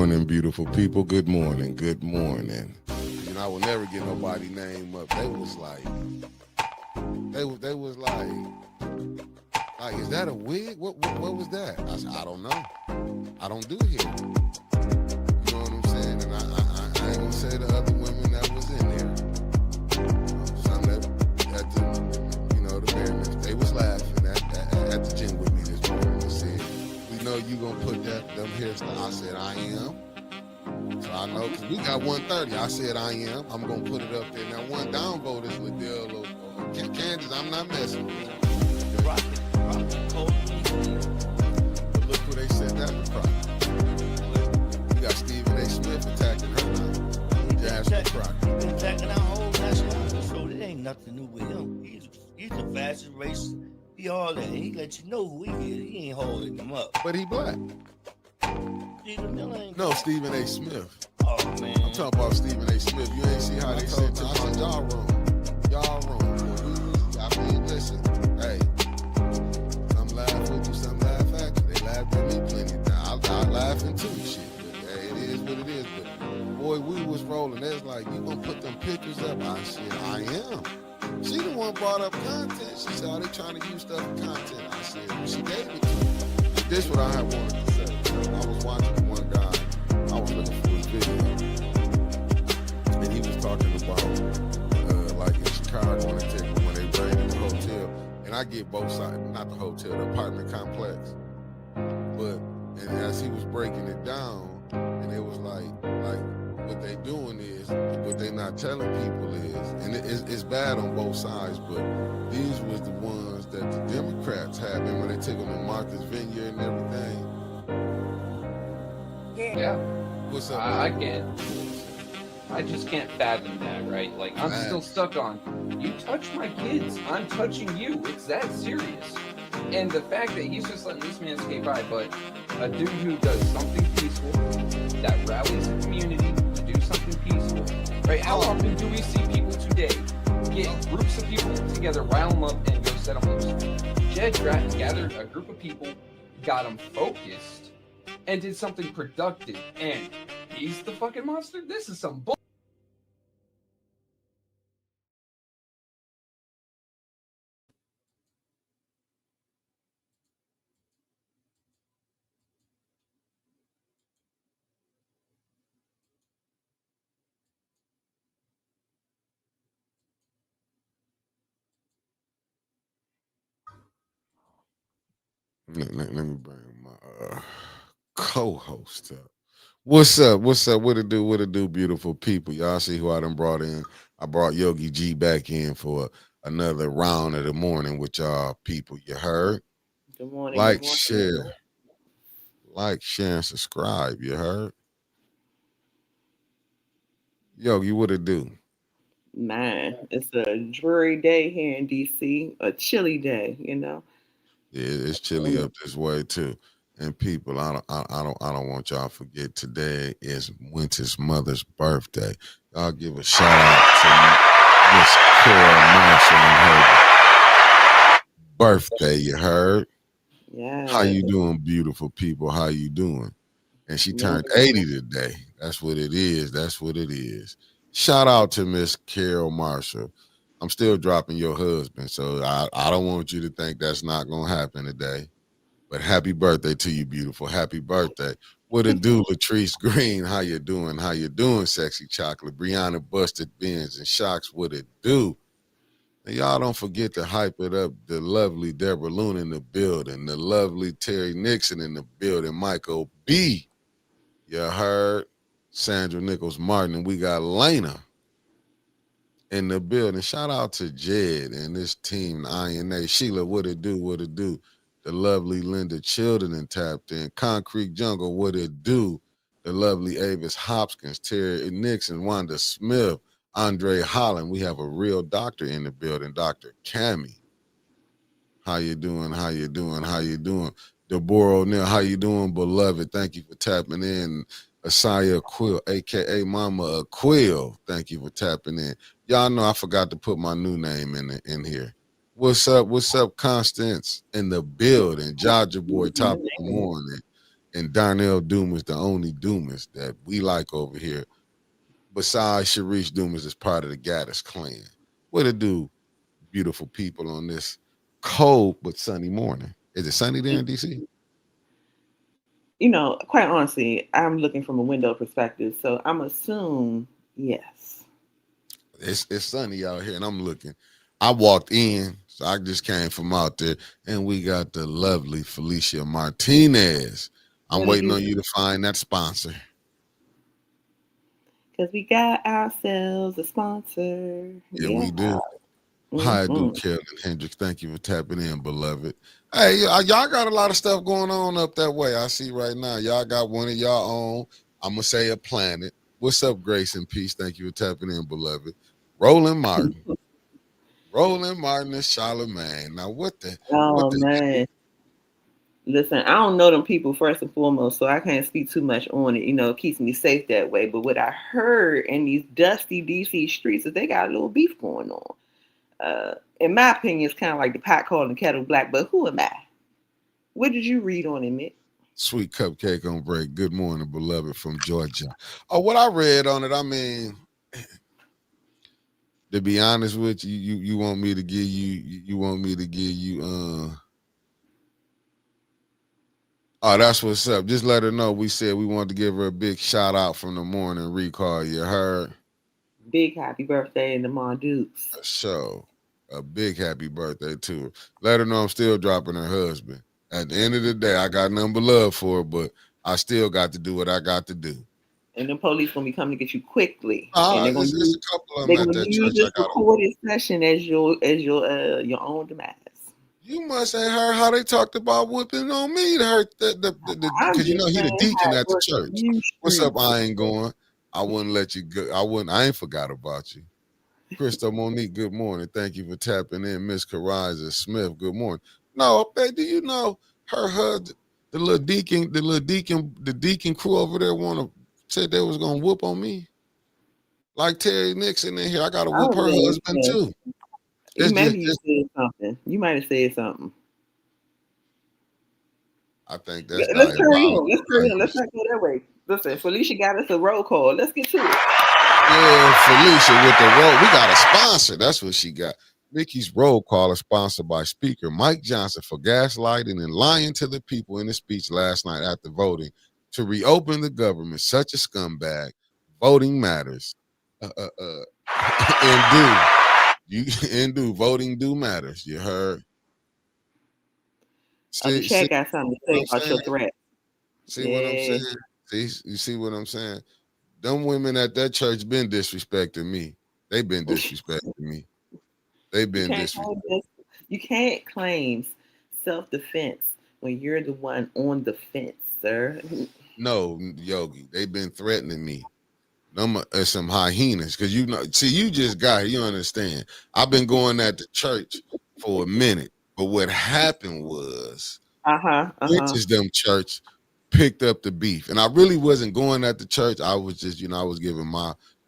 morning, beautiful people. Good morning. Good morning. I will never get nobody name up. They was like, is that a wig? What was that? I said, I don't know. I don't do hair. You know what I'm saying? And I ain't gonna say the other women that was in there. Some that at the Mariners, they was laughing at the gym with me this morning. They said, we know you gonna put them hairstyles. I said, I am. So I know, because we got 130. I said I am. I'm going to put it up there. Now, one downvote is Liddell or Kansas. I'm not messing with it. Rocket, cold. But look who they said that was Crockett. You got Stephen A. Smith attacking her now. Jasmine Crockett. He's attacking our whole national show. It ain't nothing new with him. He's the fastest racer. He all that. He let you know who he is. He ain't holding him up. But he black. Stephen Miller ain't. No, Stephen A. Smith. Oh, man. I'm talking about Stephen A. Smith. You ain't see how they said to I said, y'all wrong. Y'all wrong. I mean, listen, hey, some laugh with you, some laugh at you. They laughed at me plenty of times. I laughing too, shit. But hey, it is what it is. But boy, we was rolling. They was like, you gonna put them pictures up? I said, I am. She the one brought up content. She said, oh, they trying to use stuff for content. I said, well, she gave it to me. This what I had wanted to say. I was watching one guy. I was looking for his video, and he was talking about like in Chicago when they raided the hotel. And I get both sides, not the hotel, the apartment complex. But and as he was breaking it down, and it was like what they doing is what they not telling people is, and it's bad on both sides. But these was the ones that the Democrats had. Remember they took them to Martha's Vineyard and everything. Yeah. What's up? I can't. I just can't fathom that, right? Like, I'm still stuck on, you touch my kids, I'm touching you. It's that serious. And the fact that he's just letting this man skate by, but a dude who does something peaceful, that rallies the community to do something peaceful, right? How often do we see people today get groups of people together, rile them up, and go set them loose? Jed gathered a group of people, got them focused, and did something productive, and he's the fucking monster? This is some bull. Let me bring my co-host up. What's up? What's up? What it do? What it do, beautiful people? Y'all see who I done brought in? I brought Yogi G back in for another round of the morning with y'all people. You heard? Good morning. Like, good morning. share, and subscribe. You heard? Yogi, what it do? Man, it's a dreary day here in DC, a chilly day, Yeah, it's chilly up this way too. And people, I don't want y'all to forget today is Winter's mother's birthday. Y'all give a shout out to Miss Carol Marshall and her birthday. You heard? Yeah. How you doing, beautiful people? How you doing? And she turned 80 today. That's what it is. That's what it is. Shout out to Miss Carol Marshall. I'm still dropping your husband, so I don't want you to think that's not gonna happen today. But happy birthday to you, beautiful. Happy birthday. What it do, Latrice Green? How you doing? How you doing, sexy chocolate? Brianna Busted Benz and Shocks, what it do? And y'all don't forget to hype it up. The lovely Deborah Loon in the building. The lovely Terry Nixon in the building. Michael B. You heard? Sandra Nichols Martin. And we got Lena in the building. Shout out to Jed and this team, the INA. Sheila, what it do? What it do? The lovely Linda Childen tapped in. Concrete Jungle, what it do? The lovely Avis Hopkins, Terry Nixon, Wanda Smith, Andre Holland. We have a real doctor in the building, Dr. Cammy. How you doing? How you doing? How you doing? Deborah O'Neill, how you doing, beloved? Thank you for tapping in. Asaya Quill, a.k.a. Mama Quill. Thank you for tapping in. Y'all know I forgot to put my new name in here. What's up? What's up, Constance in the building? Jaja Boy, top of the morning. and Darnell Dumas, the only Dumas that we like over here, besides Sharice Dumas, is part of the Gaddis clan. What it do, beautiful people, on this cold but sunny morning? Is it sunny there in DC? Quite honestly, I'm looking from a window perspective, so I'm assume yes. It's sunny out here, and I'm looking. I walked in, so I just came from out there, and we got the lovely Felicia Martinez. I'm What did waiting you on you do? to find that sponsor. Because we got ourselves a sponsor. Yeah, Yeah. we do. How I do, Hmm. Carolyn Hendricks. Thank you for tapping in, beloved. Hey, y'all got a lot of stuff going on up that way. I see right now. Y'all got one of y'all own. I'm gonna say a planet. What's up, Grace and Peace? Thank you for tapping in, beloved. Roland Martin. Roland Martin and Charlemagne. Now, what Oh the man. Listen, I don't know them people first and foremost, so I can't speak too much on it. It keeps me safe that way. But what I heard in these dusty DC streets is they got a little beef going on. In my opinion, it's kind of like the pot calling the kettle black. But who am I? What did you read on it, Mick? sweet cupcake on break? Good morning, beloved from Georgia. Oh, what I read on it, I mean, to be honest with you, you want me to give you want me to give you oh, that's what's up. Just let her know we said we wanted to give her a big shout out from the morning recall. You heard? Big happy birthday to my Dukes. A show. A big happy birthday to her. Let her know I'm still dropping her husband. At the end of the day, I got nothing but love for her, but I still got to do what I got to do. And the police gonna be coming to get you quickly, and they're gonna It's use a couple of them they're at gonna that use church I this got. recorded session as your own demise. You must have heard how they talked about whipping on me to hurt the I'm because just he the saying deacon how it at the works in church. you What's up? streets. I ain't going. I wouldn't let you go. I ain't forgot about you. Crystal Monique, good morning. Thank you for tapping in. Miss Kariza Smith, good morning. No, do you know her husband, the deacon crew over there said they was gonna whoop on me? Like Terry Nixon in here. I gotta whoop Oh her man, husband yeah. too. You It's just maybe you said something. You might have said something. I think that's Let's carry on. diabolical. Let's carry on. Let's not go that way. Listen, Felicia got us a roll call. Let's get to it. Yeah, Felicia with the roll. We got a sponsor. That's what she got. Mickey's roll call is sponsored by Speaker Mike Johnson for gaslighting and lying to the people in his speech last night after voting to reopen the government. Such a scumbag. Voting matters. And voting do matters. You heard? The See chat got something to what say I'm about saying? your threat. See what I'm Yeah. saying? See, you see what I'm saying? Them women at that church been disrespecting me. They been disrespecting me. They You been can't disrespecting. claim this. You can't claim self-defense when you're the one on the fence, sir. No, Yogi, they been threatening me. Them are some hyenas because see, you just got here. You understand? I've been going at the church for a minute, but what happened was Uh-huh. Uh-huh. Princess them church picked up the beef, and I really wasn't going at the church. I was just, I was giving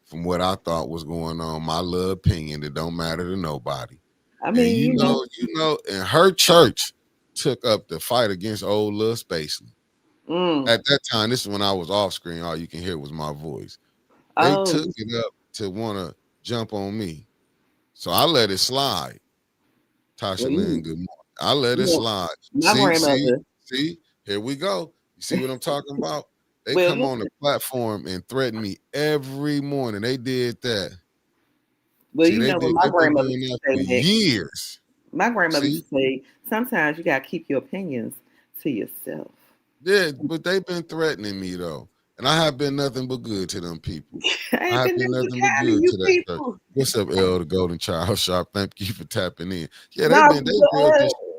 from what I thought was going on, my little opinion that don't matter to nobody. I And mean, and her church took up the fight against old Lil Spacely. mm, At that time, this is when I was off screen. All you can hear was my voice. They oh, took it up to want to jump on me. So I let it slide. Tasha well, Lynn, good morning. I let you it know, slide. my grandmother. See, here we go. You see what I'm talking about? They Well, come on the listen. platform and threaten me every morning. They did that. Well, See, you know what my they've been grandmother doing used that to say, for Nick. years. My grandmother See? used to say, sometimes you gotta keep your opinions to yourself. Yeah, but they've been threatening me though. And I have been nothing but good to them people. I I ain't have been been doing nothing but kind to good you to that church. people. What's up, L, the Golden Child Sharp? Thank you for tapping in. Yeah, No, they real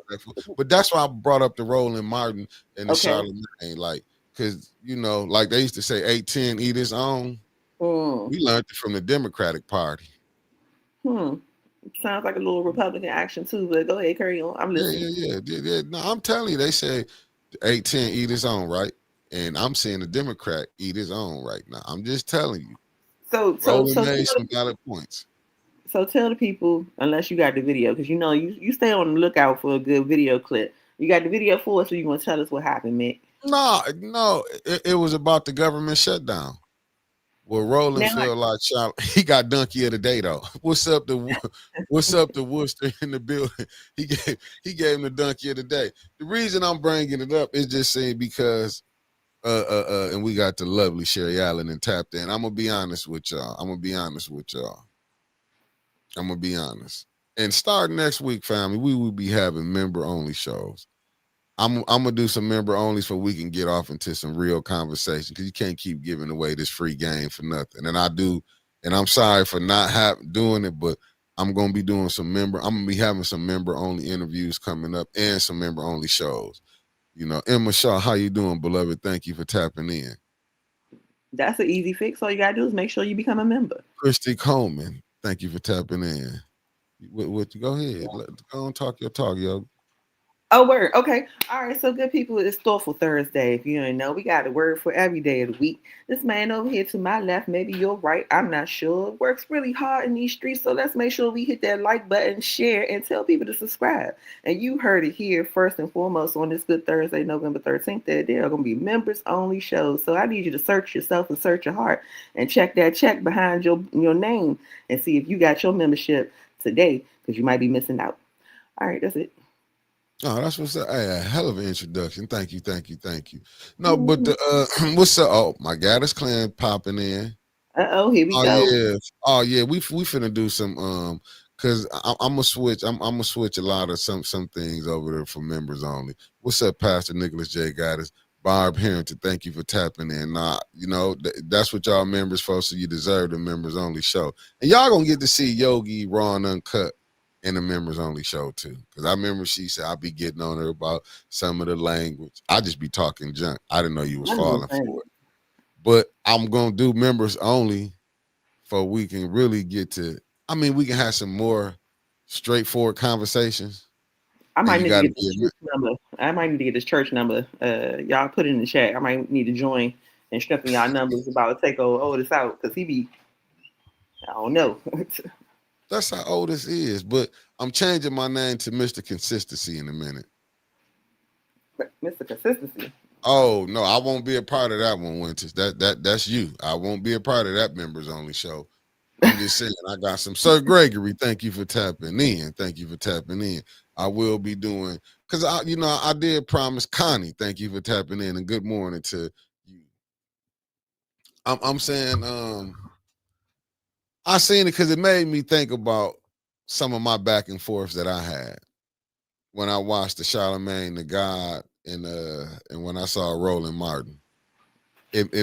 disrespectful. But that's why I brought up the Roland Martin and the okay. Charlemagne, like, because like they used to say 810 eat his own. Hmm. We learned it from the Democratic Party. Hmm. Sounds like a little Republican action too, but go ahead, carry on. I'm listening. Yeah. No, I'm telling you, they say 810 eat his own, right? And I'm seeing the Democrat eat his own right now. I'm just telling you. So so Roland so made tell, some valid points. so tell the people, unless you got the video, because you stay on the lookout for a good video clip. You got the video for us, or you gonna tell us what happened, Mick? No, it was about the government shutdown. Well, Roland Now, feel like he got donkey of the day though. What's up to Worcester in the building? He gave him the donkey of the day. The reason I'm bringing it up is just saying because and we got the lovely Sherry Allen and tapped in. I'm gonna be honest with y'all. I'm gonna be honest. And starting next week, family, we will be having member only shows. I'm gonna do some member only so we can get off into some real conversation because you can't keep giving away this free game for nothing. And I do, and I'm sorry for not doing it, but I'm gonna be doing some member. I'm gonna be having some member only interviews coming up and some member only shows. You know, Emma Shaw, how you doing, beloved? Thank you for tapping in. that's an easy fix. All you gotta do is make sure you become a member. Christy Coleman, thank you for tapping in. Go ahead, go on, talk your talk, yo. Oh, word. Okay. All right. So, good people, it's Thoughtful Thursday. If you didn't know, we got a word for every day of the week. This man over here to my left, maybe you're right. I'm not sure. Works really hard in these streets. So, let's make sure we hit that like button, share, and tell people to subscribe. And you heard it here first and foremost on this good Thursday, November 13th, that there are going to be members only shows. So, I need you to search yourself and search your heart and check that check behind your name and see if you got your membership today because you might be missing out. All right. That's it. Oh, that's what's up. Hey, a hell of an introduction. Thank you. No, but the what's up? Oh, my God, this clan popping in. Here we Oh go. yeah. Oh yeah. We finna do some because I'm gonna switch. I'm gonna switch a lot of some things over there for members only. What's up, Pastor Nicholas J. Goddess? Barb Harrington, thank you for tapping in. Nah, you know, that's what y'all members for, so you deserve the members only show. And y'all gonna get to see Yogi Raw and Uncut in the members only show too. Because I remember she said I'll be getting on her about some of the language. I just be talking junk. I didn't know you was falling for it. But I'm gonna do members only for we can really get to, I mean, we can have some more straightforward conversations. I might need to get this be church number. I might need to get this church number. Y'all put it in the chat. I might need to join and strengthen y'all numbers about to take Otis out because he be, I don't know. That's how Otis is. But I'm changing my name to Mr. Consistency in a minute. Mr. Consistency. Oh no, I won't be a part of that one, Winters. That's you. I won't be a part of that members only show. I'm just saying I got some Sir Gregory. Thank you for tapping in. I will be doing because I did promise Connie. Thank you for tapping in and good morning to you. I'm saying I seen it because it made me think about some of my back and forths that I had when I watched the Charlemagne the God and when I saw Roland Martin. It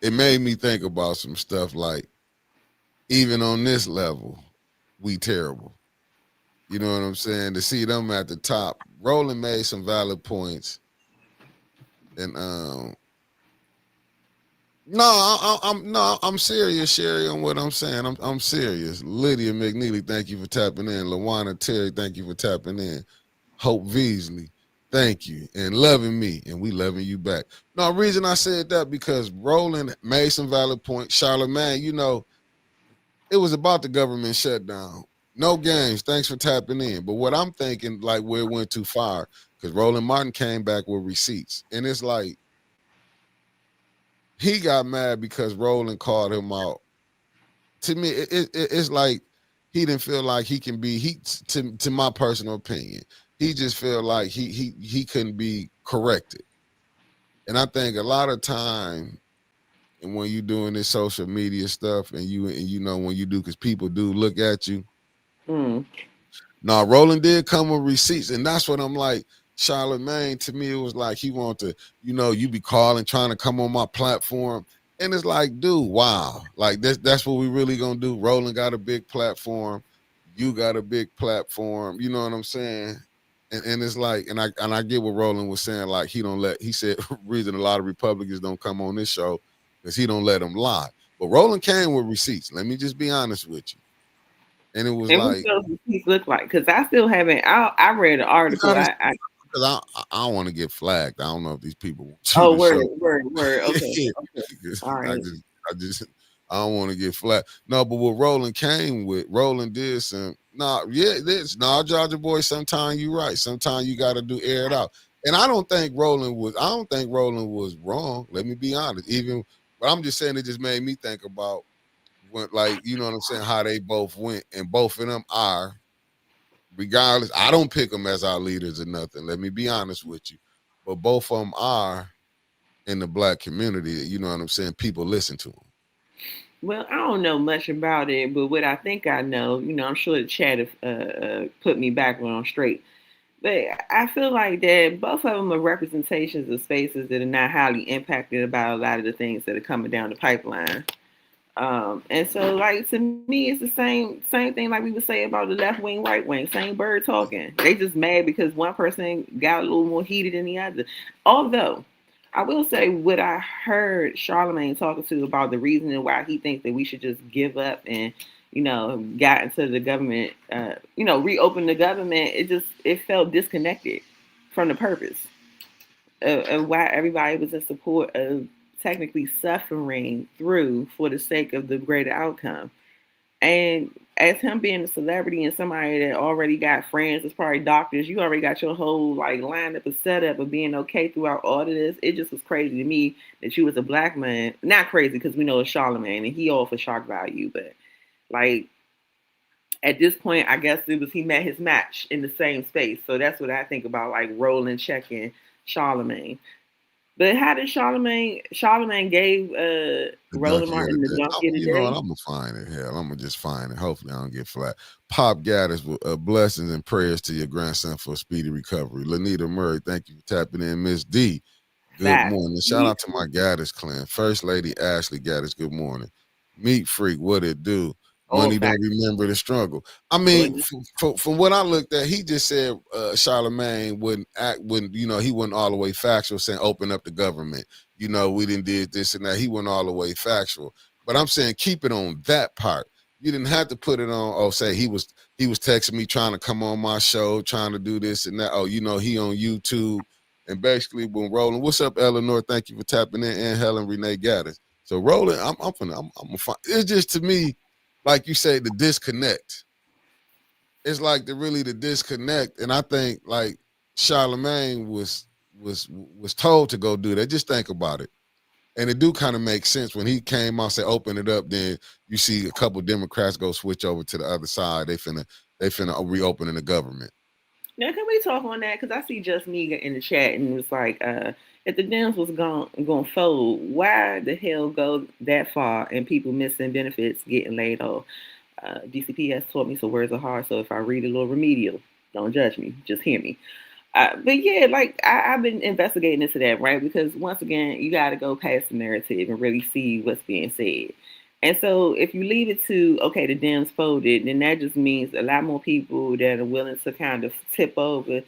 it made me think about some stuff like even on this level, we terrible. You know what I'm saying? To see them at the top, Roland made some valid points, and I'm serious, Sherry, on what I'm saying. I'm serious. Lydia McNeely, thank you for tapping in. Lawana Terry, thank you for tapping in. Hope Beasley, thank you. And loving me, and we loving you back. No, reason I said that because Roland made some valid points. Charlemagne, it was about the government shutdown. No games. Thanks for tapping in. But what I'm thinking, like where it went too far, because Roland Martin came back with receipts. And it's like he got mad because Roland called him out. To me, it's like he didn't feel like he can be to my personal opinion. He just felt like he couldn't be corrected. And I think a lot of time and when you doing this social media stuff and you know when you do because people do look at you. Now Roland did come with receipts, and that's what I'm like. Charlemagne, to me, it was like he wanted to, you be calling, trying to come on my platform. And it's like, dude, wow. Like that's what we really gonna do. Roland got a big platform, you got a big platform, you know what I'm saying? And it's like, and I get what Roland was saying, like he said reason a lot of Republicans don't come on this show because he don't let them lie. But Roland came with receipts. Let me just be honest with you. And it was like, what does receipts look like? Because I still haven't. I read an article. Because I don't want to get flagged. I don't know if these people. Word. Okay. All right. I don't want to get flagged. No, but what Roland came with, Roland did some. Georgia boy. Sometimes you right. Sometimes you got to air it out. And I don't think Roland was wrong. Let me be honest. But I'm just saying it just made me think about when, like, you know what I'm saying, how they both went, and both of them are, regardless. I don't pick them as our leaders or nothing. Let me be honest with you, but both of them are in the black community. You know what I'm saying? People listen to them. Well, I don't know much about it, but what I think I know, I'm sure the chat have put me back on straight. But I feel like that both of them are representations of spaces that are not highly impacted about a lot of the things that are coming down the pipeline. And so, like, to me, it's the same thing like we would say about the left wing, right wing, same bird talking. They just mad because one person got a little more heated than the other. Although, I will say what I heard Charlemagne talking to about the reasoning why he thinks that we should just give up and got into the government, reopen the government. It felt disconnected from the purpose of why everybody was in support of technically suffering through for the sake of the greater outcome. And as him being a celebrity and somebody that already got friends, it's probably doctors, you already got your whole like lineup of setup of being okay throughout all of this. It just was crazy to me that you was a black man. Not crazy because we know it's Charlemagne and he all for shock value, but like at this point, I guess it was he met his match in the same space. So that's what I think about like Roland checking Charlemagne. But how did Charlemagne gave The Roland donkey of the Martin the day. donkey of the You know what? day? I'm gonna find it. Hell, I'm gonna just find it. Hopefully, I don't get flat. Pop Gaddis, blessings and prayers to your grandson for a speedy recovery. Lanita Murray, thank you for tapping in. Miss D, good Fact. morning. Shout out to my Gaddis clan. First Lady Ashley Gaddis, good morning. Meat Freak, what it do? Oh, Money don't fact. remember the struggle. I So mean, from what I looked at, he just said Charlemagne wouldn't, he wasn't all the way factual, saying open up the government. We didn't did this and that. He went all the way factual. But I'm saying keep it on that part. You didn't have to put it on, say he was texting me trying to come on my show, trying to do this and that. Oh, he on YouTube. And basically when rolling, what's up, Eleanor? Thank you for tapping in, and Helen Renee Gaddis. So rolling, I'm gonna find. It's just to me, like you say, the disconnect. It's like the disconnect. And I think like Charlemagne was told to go do that. Just think about it. And it do kind of make sense when he came out, say open it up. Then you see a couple Democrats go switch over to the other side. They finna reopening the government. now can we talk on that? Because I see Just Me in the chat and it was like, if the Dems was going to fold, why the hell go that far and people missing benefits getting laid off? DCPS taught me some words are hard, so if I read a little remedial, don't judge me, just hear me. But yeah, like I've been investigating into that, right? Because once again, you got to go past the narrative and really see what's being said. And so if you leave it to, okay, the Dems folded, then that just means a lot more people that are willing to kind of tip over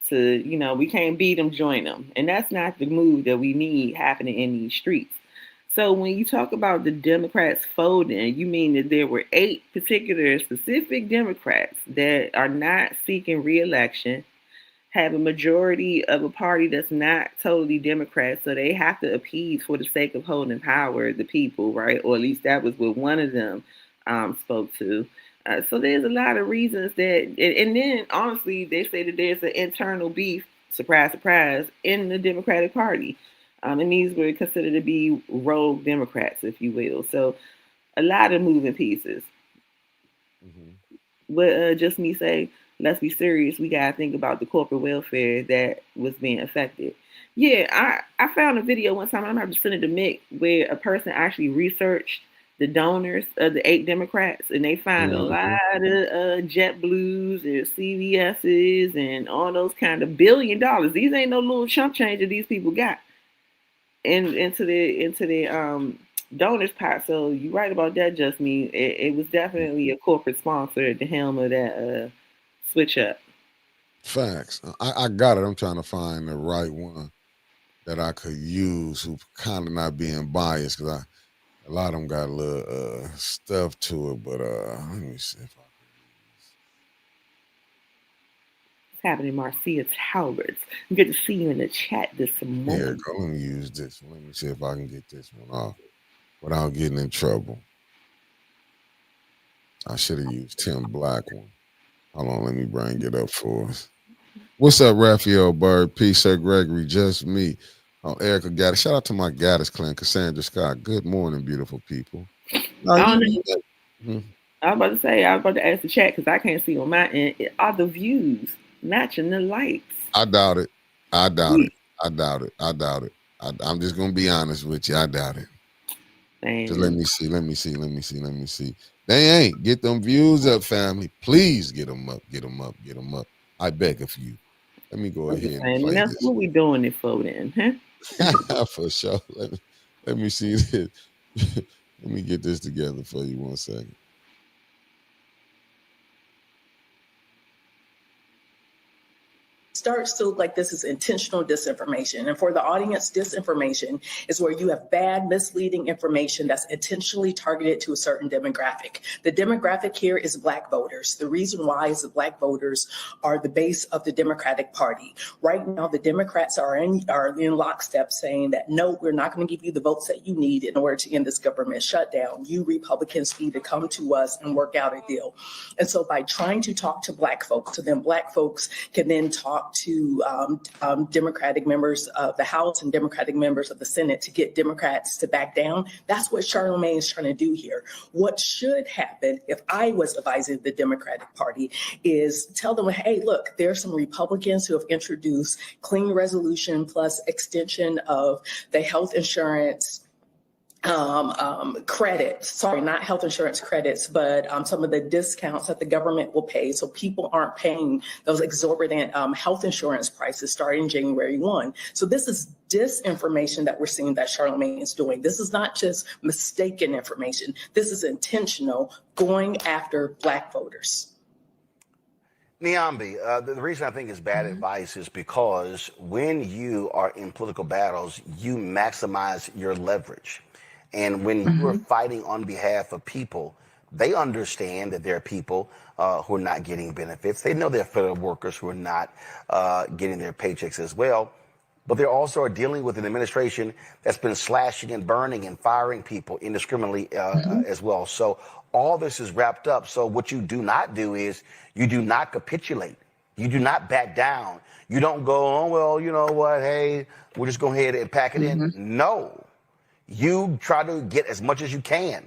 to, we can't beat them, join them. And that's not the move that we need happening in these streets. So when you talk about the Democrats folding, you mean that there were 8 particular specific Democrats that are not seeking reelection, have a majority of a party that's not totally Democrat, so they have to appease for the sake of holding power the people, right? Or at least that was what one of them spoke to. So there's a lot of reasons that, and then honestly, they say that there's an internal beef, surprise, surprise, in the Democratic Party. And these were considered to be rogue Democrats, if you will. So a lot of moving pieces. Mm-hmm. But just me say, let's be serious. We gotta think about the corporate welfare that was being affected. Yeah, I found a video one time. I'm gonna have to send it to Mick, where a person actually researched the donors of the 8 Democrats, and they find a lot Mm-hmm. of JetBlues and CVS's and all those kind of $1 billion. These ain't no little chump change that these people got into the donors pot. So you right about that, just me. It was definitely a corporate sponsor at the helm of that switch up. Facts. I got it. I'm trying to find the right one that I could use who kind of not being biased, because a lot of them got a little stuff to it. But let me see if I can use. What's happening, Marcia Talbert? Good to see you in the chat this Here, morning. go. Let me use this one. Let me see if I can get this one off without getting in trouble. I should have used Tim Black one. Hold on, let me bring it up for us. What's up, Raphael Bird? Peace, Sir Gregory. Just me. Oh, Erica Gaddis. Shout out to my Gaddis clan, Cassandra Scott. Good morning, beautiful people. Now I don't you. know. Hmm. I was about to say, I was about to ask the chat because I can't see on my end. Are the views matching the likes? I doubt it. I doubt it. I doubt it. I doubt it. I'm just gonna be honest with you. I doubt it. Just let And me see. Let me see. Let me see. Let me see. They ain't get them views up, family. Please get them up. Get them up. Get them up. I beg of you. Let me go I'm just ahead and saying, play that's what we doing it for then, huh? this for sure. Let me see this. Let me get this together for you 1 second. Starts to look like this is intentional disinformation. And for the audience, disinformation is where you have bad, misleading information that's intentionally targeted to a certain demographic. The demographic here is Black voters. The reason why is the Black voters are the base of the Democratic Party. Right now, the Democrats are in lockstep saying that, no, we're not going to give you the votes that you need in order to end this government shutdown. You Republicans need to come to us and work out a deal. And so by trying to talk to Black folks, so then Black folks can then talk to Democratic members of the House and Democratic members of the Senate to get Democrats to back down. That's what Charlemagne is trying to do here. What should happen if I was advising the Democratic Party is tell them, hey, look, there are some Republicans who have introduced clean resolution plus extension of the health insurance credits, sorry, not health insurance credits, but some of the discounts that the government will pay. So people aren't paying those exorbitant health insurance prices starting January 1. So this is disinformation that we're seeing that Charlemagne is doing. This is not just mistaken information. This is intentional going after Black voters. Niambi, the reason I think it's bad advice is because when you are in political battles, you maximize your leverage. And when you are fighting on behalf of people, they understand that there are people who are not getting benefits. They know there are federal workers who are not getting their paychecks as well. But they also are dealing with an administration that's been slashing and burning and firing people indiscriminately as well. So all this is wrapped up. So what you do not do is you do not capitulate. You do not back down. You don't go, oh, well, you know what, hey, we'll just go ahead and pack it in. No. You try to get as much as you can.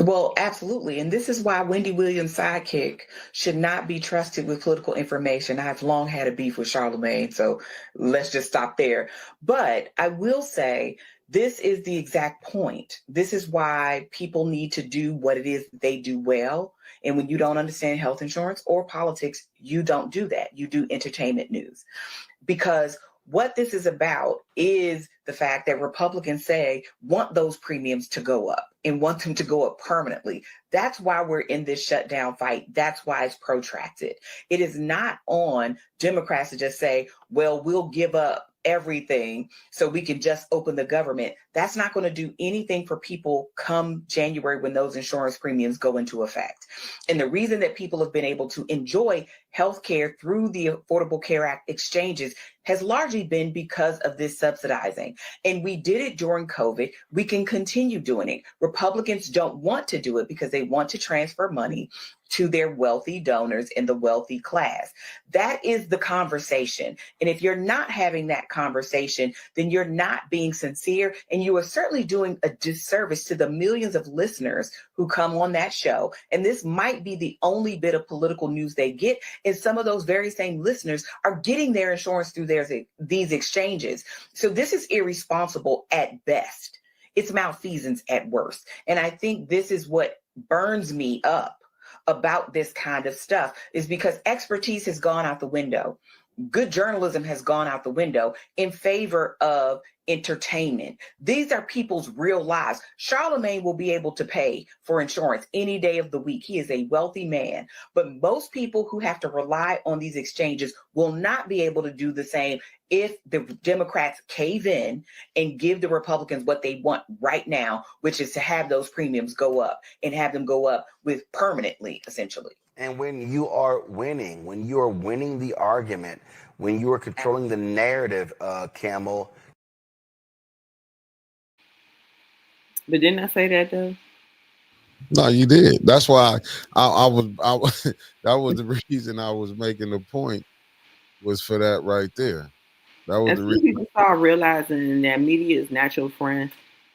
Well, absolutely. And this is why Wendy Williams' sidekick should not be trusted with political information. I've long had a beef with Charlemagne, so let's just stop there. But I will say this is the exact point. This is why people need to do what it is they do well. And when you don't understand health insurance or politics, you don't do that. You do entertainment news. Because what this is about is the fact that Republicans want those premiums to go up and want them to go up permanently. That's why we're in this shutdown fight. That's why it's protracted. It is not on Democrats to just say, well, we'll give up everything so we can just open the government. That's not going to do anything for people come January when those insurance premiums go into effect. And the reason that people have been able to enjoy health care through the Affordable Care Act exchanges has largely been because of this subsidizing. And we did it during COVID. We can continue doing it. Republicans don't want to do it because they want to transfer money to their wealthy donors in the wealthy class. That is the conversation. And if you're not having that conversation, then you're not being sincere. And you are certainly doing a disservice to the millions of listeners who come on that show. And this might be the only bit of political news they get. And some of those very same listeners are getting their insurance through these exchanges. So this is irresponsible at best. It's malfeasance at worst. And I think this is what burns me up about this kind of stuff, is because expertise has gone out the window. Good journalism has gone out the window in favor of entertainment. These are people's real lives. Charlemagne will be able to pay for insurance any day of the week. He is a wealthy man. But most people who have to rely on these exchanges will not be able to do the same if the Democrats cave in and give the Republicans what they want right now, which is to have those premiums go up and have them go up with permanently, essentially. And when you are winning the argument, when you are controlling the narrative, Camel. But didn't I say that though? No, you did. That's why I that was the reason I was making the point was for that right there. That was the Until reason. people start realizing that media is not your friend,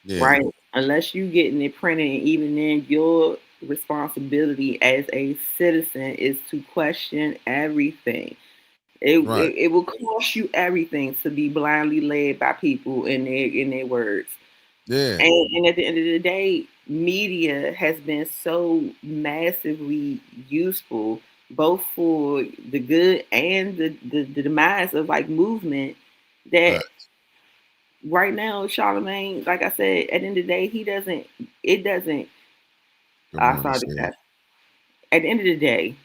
Yeah, right? Unless you getting it printed, and even then, your responsibility as a citizen is to question everything. right. It will cost you everything to be blindly led by people in their words. Yeah, And at the end of the day, media has been so massively useful, both for the good and the demise of like movement, that right. right now, Charlemagne, like I said, at the end of the day, it doesn't, Good I morning, started Sam. that. At the end of the day,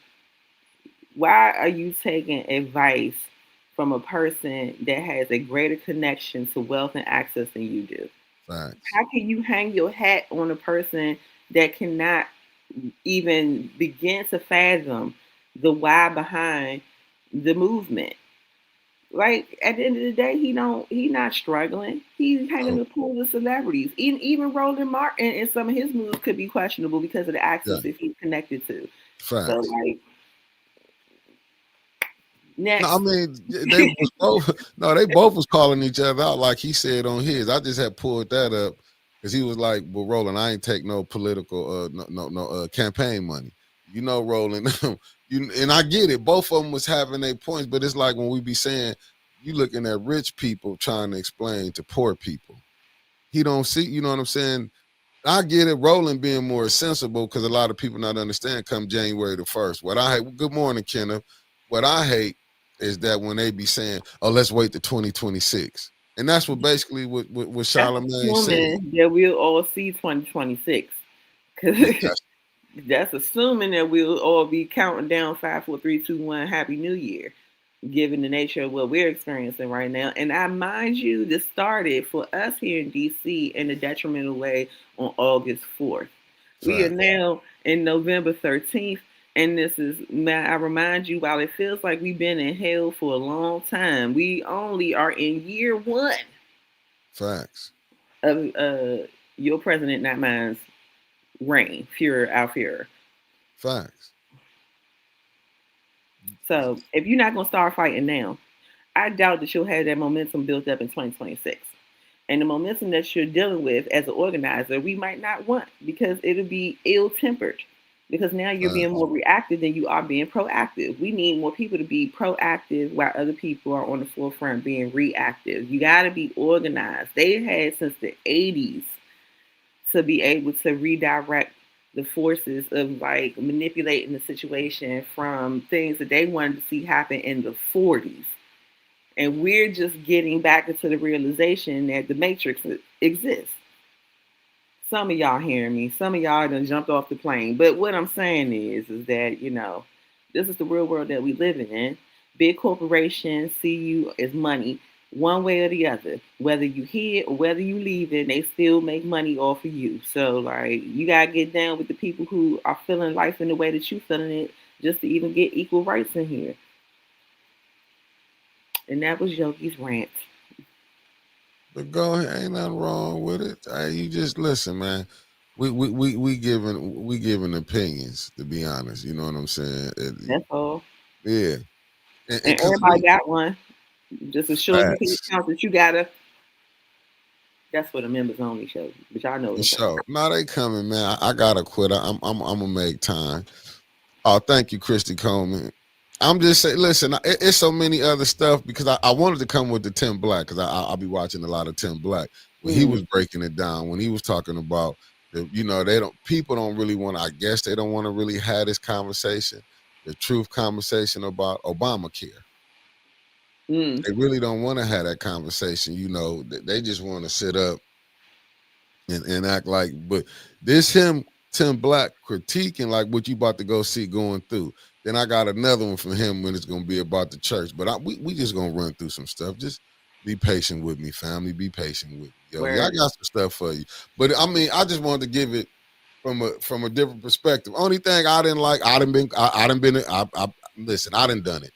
why are you taking advice from a person that has a greater connection to wealth and access than you do? Facts. How can you hang your hat on a person that cannot even begin to fathom the why behind the movement? Like at the end of the day, he not struggling. He's hanging Oh, the pool of celebrities. Even Roland Martin and some of his moves could be questionable because of the access yeah. that he's connected to. So Facts. like No, I next. mean they was both. No, they both was calling each other out, like he said on his. I just had pulled that up because he was like, "Well, Roland, I ain't take no political, no campaign money. You know, Roland, you and I get it. Both of them was having their points, but it's like when we be saying you looking at rich people trying to explain to poor people. He don't see. You know what I'm saying? I get it, Roland being more sensible because a lot of people not understand come January the 1st. What I hate, good morning, Kenneth. What I hate is that when they be saying, oh, let's wait to 2026. And that's what basically what That's Charlamagne said. assuming that we'll all see 2026. Yeah, Because that's assuming that we'll all be counting down 5, 4, 3, 2, 1, Happy New Year, given the nature of what we're experiencing right now. And I mind you, this started for us here in DC in a detrimental way on August 4th. We are fact. now in November 13th. And this is, man, I remind you, while it feels like we've been in hell for a long time, we only are in year one Facts. of your president, not mine's, reign, Führer, our Führer. Facts. So if you're not going to start fighting now, I doubt that you'll have that momentum built up in 2026. And the momentum that you're dealing with as an organizer, we might not want because it'll be ill tempered. Because now you're being Facts. more reactive than you are being proactive. We need more people to be proactive while other people are on the forefront being reactive. You got to be organized. They had since the 80s to be able to redirect the forces of like manipulating the situation from things that they wanted to see happen in the 40s. And we're just getting back into the realization that the matrix exists. Some of y'all hearing me, some of y'all done jumped off the plane. But what I'm saying is that, this is the real world that we live in. Big corporations see you as money one way or the other. Whether you here or whether you leave it, they still make money off of you. So like you gotta get down with the people who are feeling life in the way that you feeling it just to even get equal rights in here. And that was Yogi's rant. But go ahead, ain't nothing wrong with it. Hey, you just listen, man. We giving opinions, to be honest. You know what I'm saying? That's all. Yeah. And And because everybody got one. Just as sure as you can facts. count that you gotta. That's for the members only show. But y'all know what For I'm saying. sure. No, they coming, man. I gotta quit. I'm gonna make time. Oh, thank you, Christy Coleman. I'm just saying, listen, it's so many other stuff because I wanted to come with the Tim Black because I'll be watching a lot of Tim Black when he Mm, was breaking it down, when he was talking about people don't really want to, I guess they don't want to really have this conversation, the truth conversation about Obamacare. mm. They really don't want to have that conversation. They just want to sit up and act like, but this him Tim Black critiquing like what you about to go see going through. Then I got another one from him when it's gonna be about the church. But we just gonna run through some stuff. Just be patient with me, family. Be patient with me. Yogi, I Word. got some stuff for you. But I mean, I just wanted to give it from a different perspective. Only thing I didn't like, I done been listen, I done done it.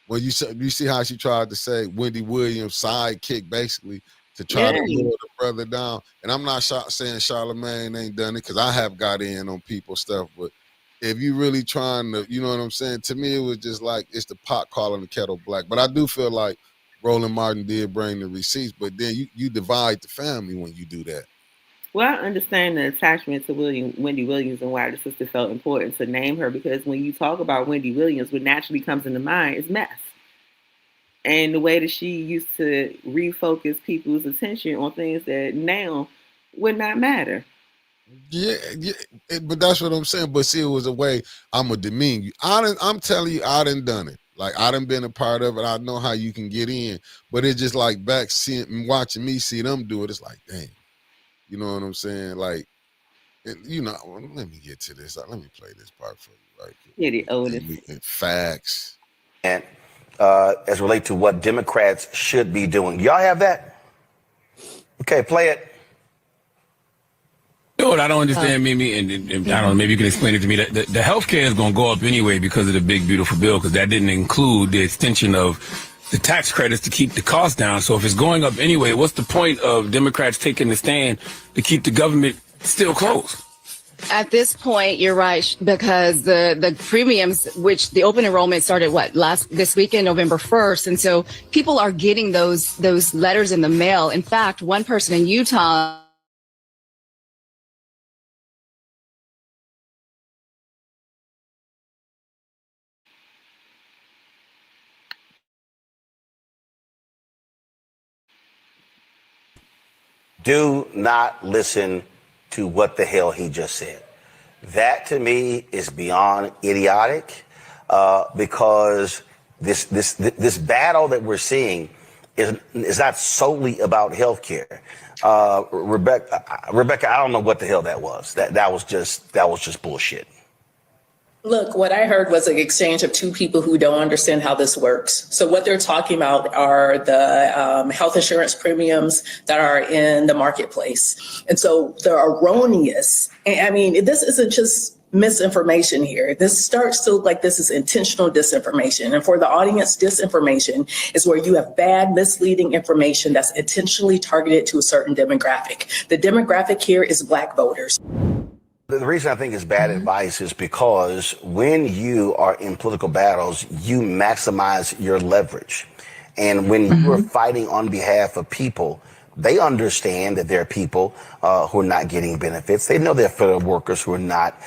When you see how she tried to say Wendy Williams sidekick basically to try to lower the brother down. And I'm not saying Charlemagne ain't done it, because I have got in on people's stuff, but if you really trying to, you know what I'm saying? To me, it was just like it's the pot calling the kettle black. But I do feel like Roland Martin did bring the receipts, but then you divide the family when you do that. Well, I understand the attachment to Wendy Williams and why the sister felt important to name her, because when you talk about Wendy Williams, what naturally comes into mind is mess. And the way that she used to refocus people's attention on things that now would not matter. Yeah, but that's what I'm saying. But see, it was a way I'm gonna demean you. I'm telling you, I done it. Like, I done been a part of it. I know how you can get in, but it's just like back seeing, watching me see them do it. It's like, damn, you know what I'm saying? Like, you know, let me get to this. Let me play this part for you, right? Yeah, the oldest. Facts. And as relate to what Democrats should be doing. Y'all have that? Okay, play it. You know what I don't understand, Mimi, and I don't know, maybe you can explain it to me. The health care is going to go up anyway because of the big, beautiful bill, because that didn't include the extension of the tax credits to keep the cost down. So if it's going up anyway, what's the point of Democrats taking the stand to keep the government still closed? At this point, you're right, because the premiums, which the open enrollment started this weekend, November 1st. And so people are getting those letters in the mail. In fact, one person in Utah Do not listen to what the hell he just said. That to me is beyond idiotic, because this battle that we're seeing is not solely about healthcare. Rebecca, I don't know what the hell that was. That was just bullshit. Look, what I heard was an exchange of two people who don't understand how this works. So what they're talking about are the health insurance premiums that are in the marketplace. And so they're erroneous. I mean, this isn't just misinformation here. This starts to like this is intentional disinformation. And for the audience, disinformation is where you have bad, misleading information that's intentionally targeted to a certain demographic. The demographic here is Black voters. The reason I think it's bad advice is because when you are in political battles, you maximize your leverage. And when you are fighting on behalf of people, they understand that there are people who are not getting benefits. They know there are federal workers who are not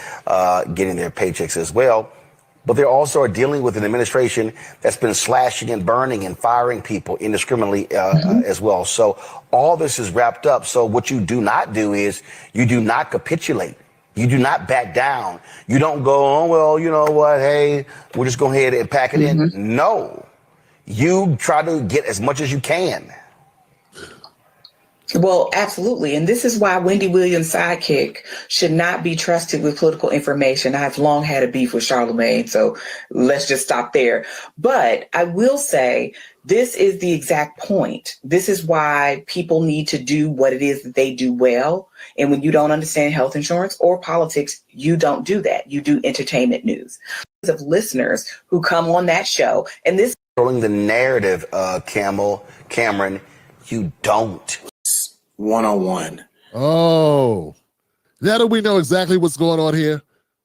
getting their paychecks as well. But they also are dealing with an administration that's been slashing and burning and firing people indiscriminately as well. So all this is wrapped up. So what you do not do is you do not capitulate. You do not back down. You don't go, oh, well, you know what? Hey, we'll just go ahead and pack it in. No, you try to get as much as you can. Well, absolutely. And this is why Wendy Williams' sidekick should not be trusted with political information. I've long had a beef with Charlemagne, so let's just stop there. But I will say this is the exact point. This is why people need to do what it is that they do well. And when you don't understand health insurance or politics, you don't do that. You do entertainment news. Of listeners who come on that show, and this Controlling the narrative, Cameron, you don't. 101. Oh, now that we know exactly what's going on here,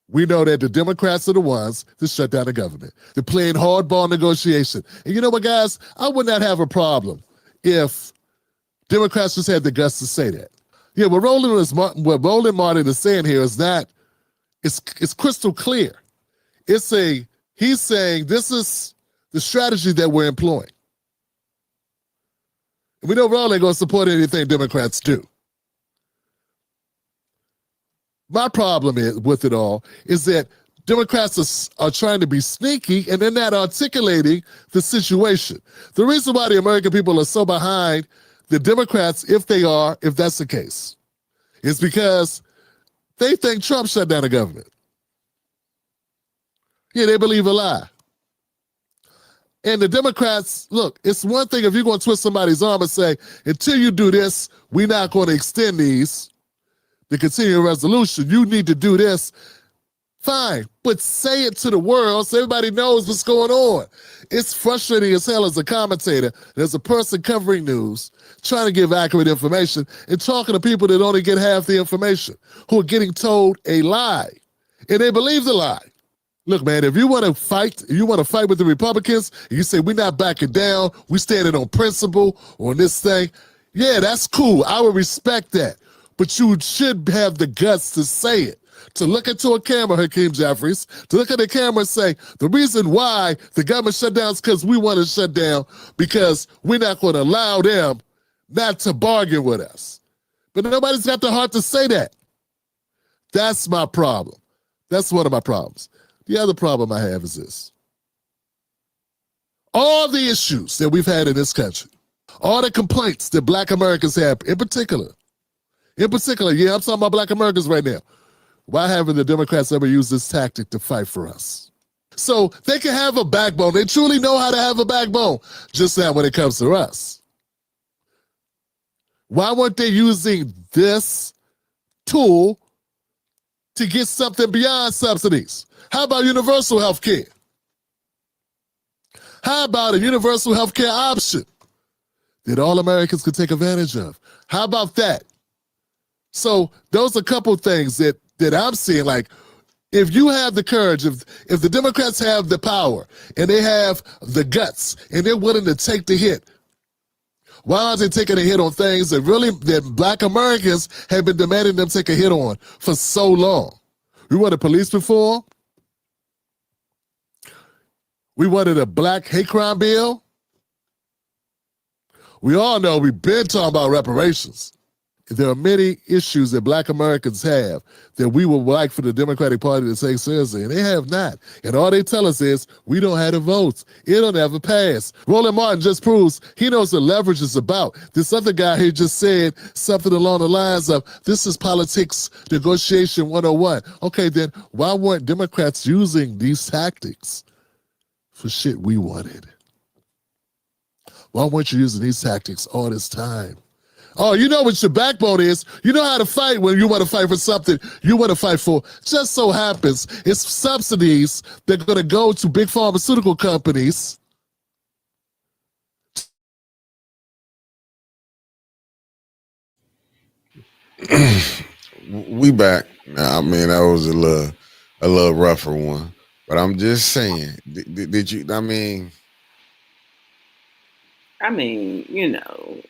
we know that the Democrats are the ones to shut down the government. They're playing hardball negotiation. And you know what, guys? I would not have a problem if Democrats just had the guts to say that. Yeah, what Roland Martin is saying here is that it's crystal clear. He's saying this is the strategy that we're employing. We know Roland ain't going to support anything Democrats do. My problem with it all is that Democrats are trying to be sneaky and they're not articulating the situation. The reason why the American people are so behind the Democrats, if that's the case, is because they think Trump shut down the government. Yeah, they believe a lie. And the Democrats, look, it's one thing if you're going to twist somebody's arm and say, until you do this, we're not going to extend the continuing resolution. You need to do this. Fine, but say it to the world so everybody knows what's going on. It's frustrating as hell as a commentator. There's a person covering news trying to give accurate information and talking to people that only get half the information, who are getting told a lie, and they believe the lie. Look, man, if you want to fight with the Republicans, and you say we're not backing down, we standing on principle on this thing, yeah, that's cool. I would respect that. But you should have the guts to say it. To look into a camera, Hakeem Jeffries, to look at the camera and say, the reason why the government shut down is because we want to shut down, because we're not going to allow them not to bargain with us. But nobody's got the heart to say that. That's my problem. That's one of my problems. The other problem I have is this. All the issues that we've had in this country, all the complaints that Black Americans have, in particular, yeah, I'm talking about Black Americans right now. Why haven't the Democrats ever used this tactic to fight for us? So they can have a backbone. They truly know how to have a backbone, just not when it comes to us. Why weren't they using this tool to get something beyond subsidies? How about universal health care? How about a universal health care option that all Americans could take advantage of? How about that? So those are a couple things that I'm seeing. Like, if you have the courage, if the Democrats have the power and they have the guts and they're willing to take the hit, why aren't they taking a hit on things that Black Americans have been demanding them take a hit on for so long? We wanted police reform. We wanted a black hate crime bill. We all know we've been talking about reparations. There are many issues that Black Americans have that we would like for the Democratic Party to take seriously, and they have not. And all they tell us is, we don't have the votes. It'll never pass. Roland Martin just proves he knows what leverage is about. This other guy here just said something along the lines of, this is politics negotiation 101. Okay, then why weren't Democrats using these tactics for shit we wanted? Why weren't you using these tactics all this time? Oh, you know what your backbone is. You know how to fight when you want to fight for something you want to fight for. Just so happens it's subsidies that are going to go to big pharmaceutical companies. We back. Now, I mean, that was a little rougher one, but I'm just saying. Did you? I mean, you know,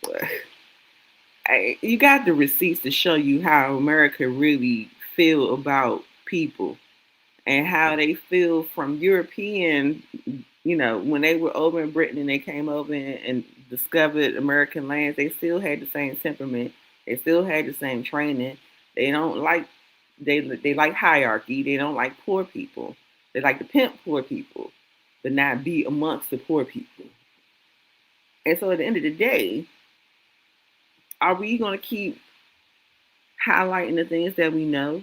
you got the receipts to show you how America really feel about people and how they feel from European, you know, when they were over in Britain and they came over and discovered American lands, they still had the same temperament. They still had the same training. They don't like, they like hierarchy. They don't like poor people. They like to pimp poor people, but not be amongst the poor people. And so at the end of the day, are we going to keep highlighting the things that we know?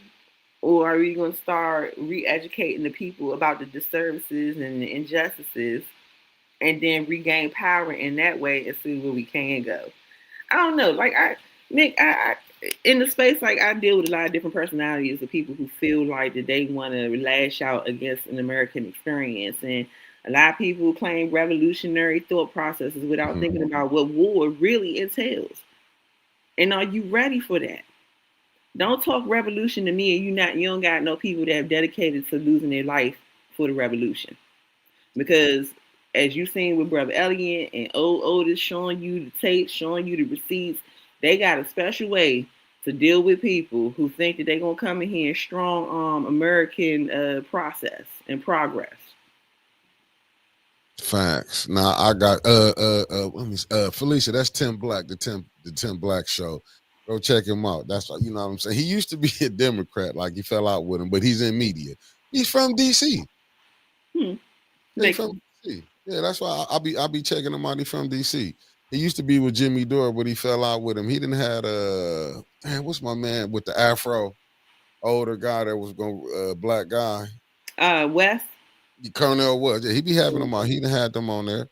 Or are we going to start re-educating the people about the disservices and the injustices and then regain power in that way and see where we can go? I don't know. Like, Nick, in the space, like, I deal with a lot of different personalities of people who feel like that they want to lash out against an American experience. And a lot of people claim revolutionary thought processes without thinking about what war really entails. And are you ready for that? Don't talk revolution to me and you don't got no people that have dedicated to losing their life for the revolution. Because as you seen with Brother Elliott and old Otis showing you the tapes, showing you the receipts, they got a special way to deal with people who think that they're gonna come in here and strong American process and progress. Facts. Now I got let me Felicia, that's Tim Black, the Tim Black show. Go check him out. That's what, you know what I'm saying. He used to be a Democrat, like he fell out with him, but he's in media. He's from DC. He's from DC. Yeah, that's why I'll be checking him out. He's from DC. He used to be with Jimmy Dore, but he fell out with him. He didn't have what's my man with the afro, older guy that was going black guy. West. Cornell was. Yeah, he be having them on. He done had them on there.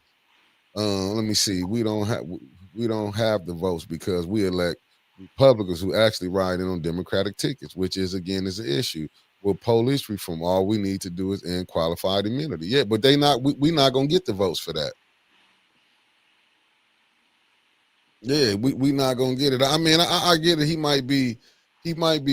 Let me see. We don't have the votes because we elect Republicans who actually ride in on Democratic tickets, which is an issue. With police reform, all we need to do is end qualified immunity. Yeah, but we're not gonna get the votes for that. Yeah, we not gonna get it. I mean, I get it. He might be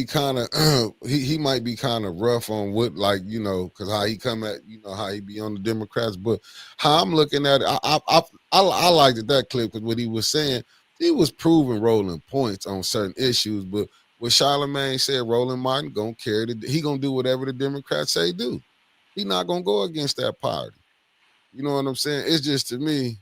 kind of he might be kind of rough on what, like, because how he come at, how he be on the Democrats. But how I'm looking at it, I liked that clip, because what he was saying, he was proving rolling points on certain issues. But what Charlamagne said, Roland Martin gonna he gonna do whatever the Democrats say do. He not gonna go against that party. You know what I'm saying? It's just, to me.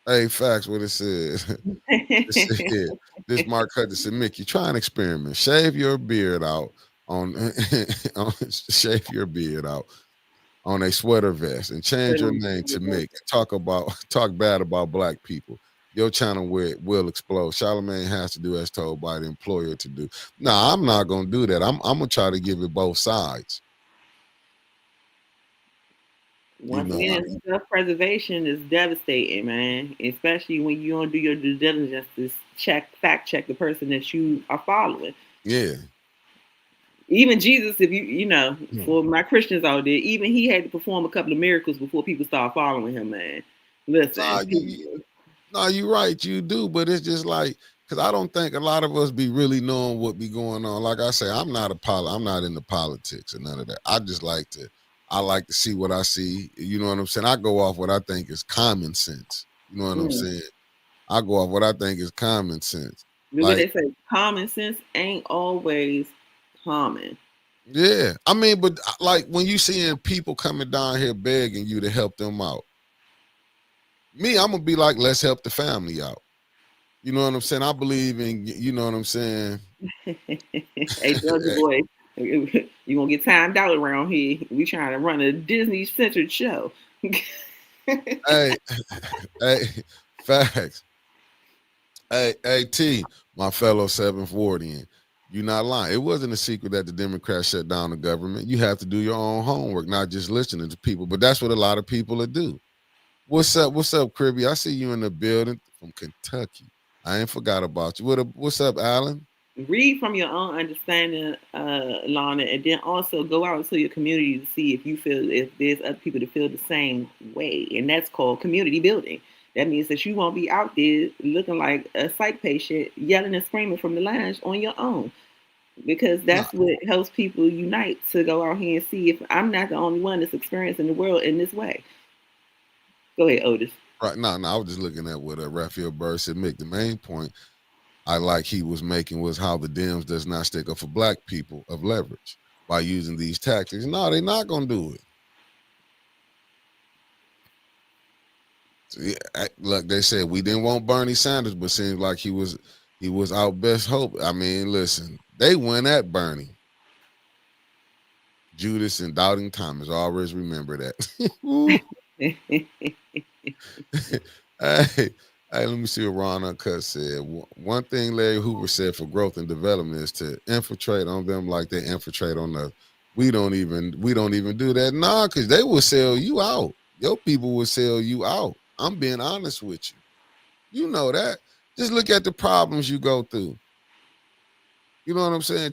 Hey, facts, what it says. It said, this Mark Hudson said, Mick, you try an experiment. Shave your beard out shave your beard out on a sweater vest and change your name to Mick. Talk bad about black people. Your channel will explode. Charlamagne has to do as told by the employer to do. Nah, I'm not gonna do that. I'm gonna try to give it both sides. Once again, self-preservation is devastating, man. Especially when you don't do your due diligence to fact check the person that you are following. Yeah. Even Jesus, if for my Christians out there, even he had to perform a couple of miracles before people start following him, man. Listen. You're right. You do, but it's just like, because I don't think a lot of us be really knowing what be going on. Like I say, I'm not into politics or none of that. I like to see what I see. You know what I'm saying? I go off what I think is common sense. You know what I'm saying? I go off what I think is common sense. What they say, common sense ain't always common. Yeah. I mean, but like when you seeing people coming down here begging you to help them out, me, I'm going to be like, let's help the family out. You know what I'm saying? I believe in, you know what I'm saying? Hey, Georgia boy, you're going to get timed out around here. We trying to run a Disney-centered show. Hey, facts. Hey, T, my fellow 740, you're not lying. It wasn't a secret that the Democrats shut down the government. You have to do your own homework, not just listening to people. But that's what a lot of people do. What's up, Cribby? I see you in the building from Kentucky. I ain't forgot about you. What's up, Alan? Read from your own understanding, Lana, and then also go out into your community to see if there's other people that feel the same way. And that's called community building. That means that you won't be out there looking like a psych patient, yelling and screaming from the lounge on your own. Because that's what helps people unite, to go out here and see if I'm not the only one that's experiencing the world in this way. Go ahead, Otis. Right. No, I was just looking at what Raphael Burr said. Mick, the main point I like he was making was how the Dems does not stick up for black people of leverage by using these tactics. No, they're not going to do it. So, yeah, look, they said we didn't want Bernie Sanders, but seems like he was our best hope. I mean, listen, they went at Bernie. Judas and Doubting Thomas, always remember that. Hey, let me see what Ron Uncut said. One thing Larry Hoover said for growth and development is to infiltrate on them like they infiltrate on us. We don't even do that. Nah, because they will sell you out. Your people will sell you out. I'm being honest with you. You know that. Just look at the problems you go through. You know what I'm saying?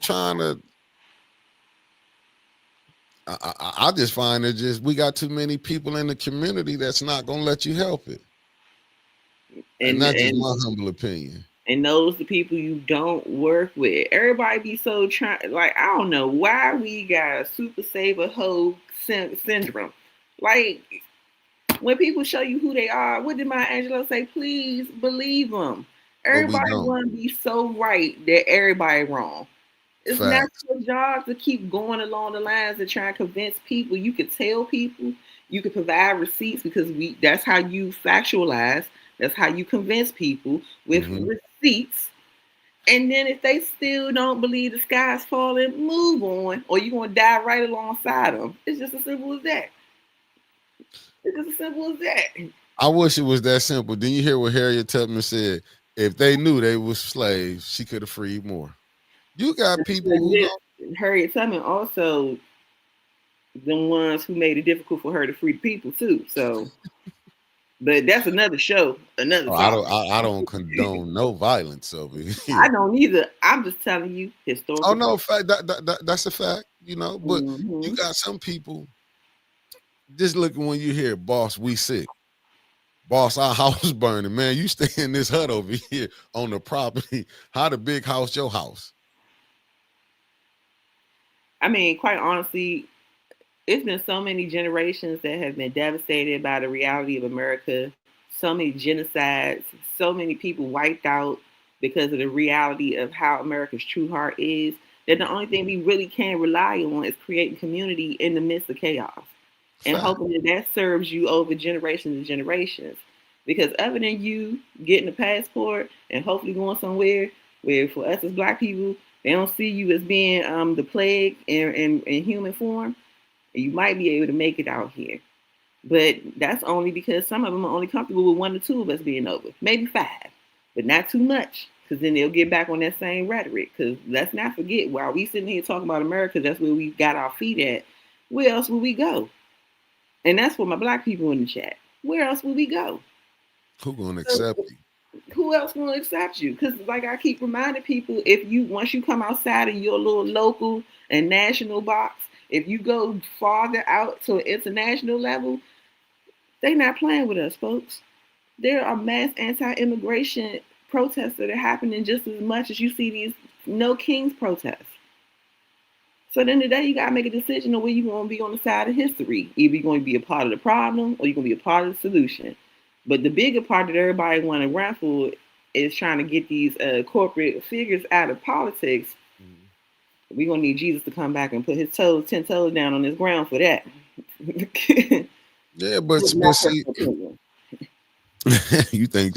I just find it we got too many people in the community that's not going to let you help it. And that's just my humble opinion. And those the people you don't work with. Everybody be so like, I don't know why we got a super saver hoe syndrome. Like, when people show you who they are, what did Maya Angelou say? Please believe them. Everybody want to be so right that everybody wrong. It's not your job to keep going along the lines and trying to convince people. You could tell people, you could provide receipts, because that's how you factualize. That's how you convince people with receipts. And then if they still don't believe the sky's falling, move on, or you're going to die right alongside them. It's just as simple as that. It's just as simple as that. I wish it was that simple. Didn't you hear what Harriet Tubman said? If they knew they were slaves, she could have freed more. You got people who Harriet Tubman also the ones who made it difficult for her to free the people too. So, but that's another show. I don't condone no violence over here. I don't either. I'm just telling you historical. Oh no, fact that's a fact. you know. But you got some people just looking when you hear, boss, we sick. Boss, our house burning, man. You stay in this hut over here on the property. How the big house your house? I mean, quite honestly, it's been so many generations that have been devastated by the reality of America, so many genocides, so many people wiped out because of the reality of how America's true heart is, that the only thing we really can rely on is creating community in the midst of chaos and hoping that that serves you over generations and generations. Because other than you getting a passport and hopefully going somewhere where for us as Black people, they don't see you as being the plague in human form, you might be able to make it out here. But that's only because some of them are only comfortable with 1 or 2 of us being over, maybe 5, but not too much, because then they'll get back on that same rhetoric. Because let's not forget, while we sitting here talking about America, that's where we got our feet at. Where else would we go? And that's for my Black people in the chat. Where else would we go? Who gonna accept you? Who else gonna accept you? Because like I keep reminding people, if you once you come outside of your little local and national box, if you go farther out to an international level, they not playing with us, folks. There are mass anti-immigration protests that are happening just as much as you see these No Kings protests. So at the end of the day, you gotta make a decision on where you're gonna be on the side of history. Either you're gonna be a part of the problem or you're gonna be a part of the solution. But the bigger part that everybody want to run for is trying to get these corporate figures out of politics. We're gonna need Jesus to come back and put his 10 toes down on this ground for that. Yeah, but see, you think,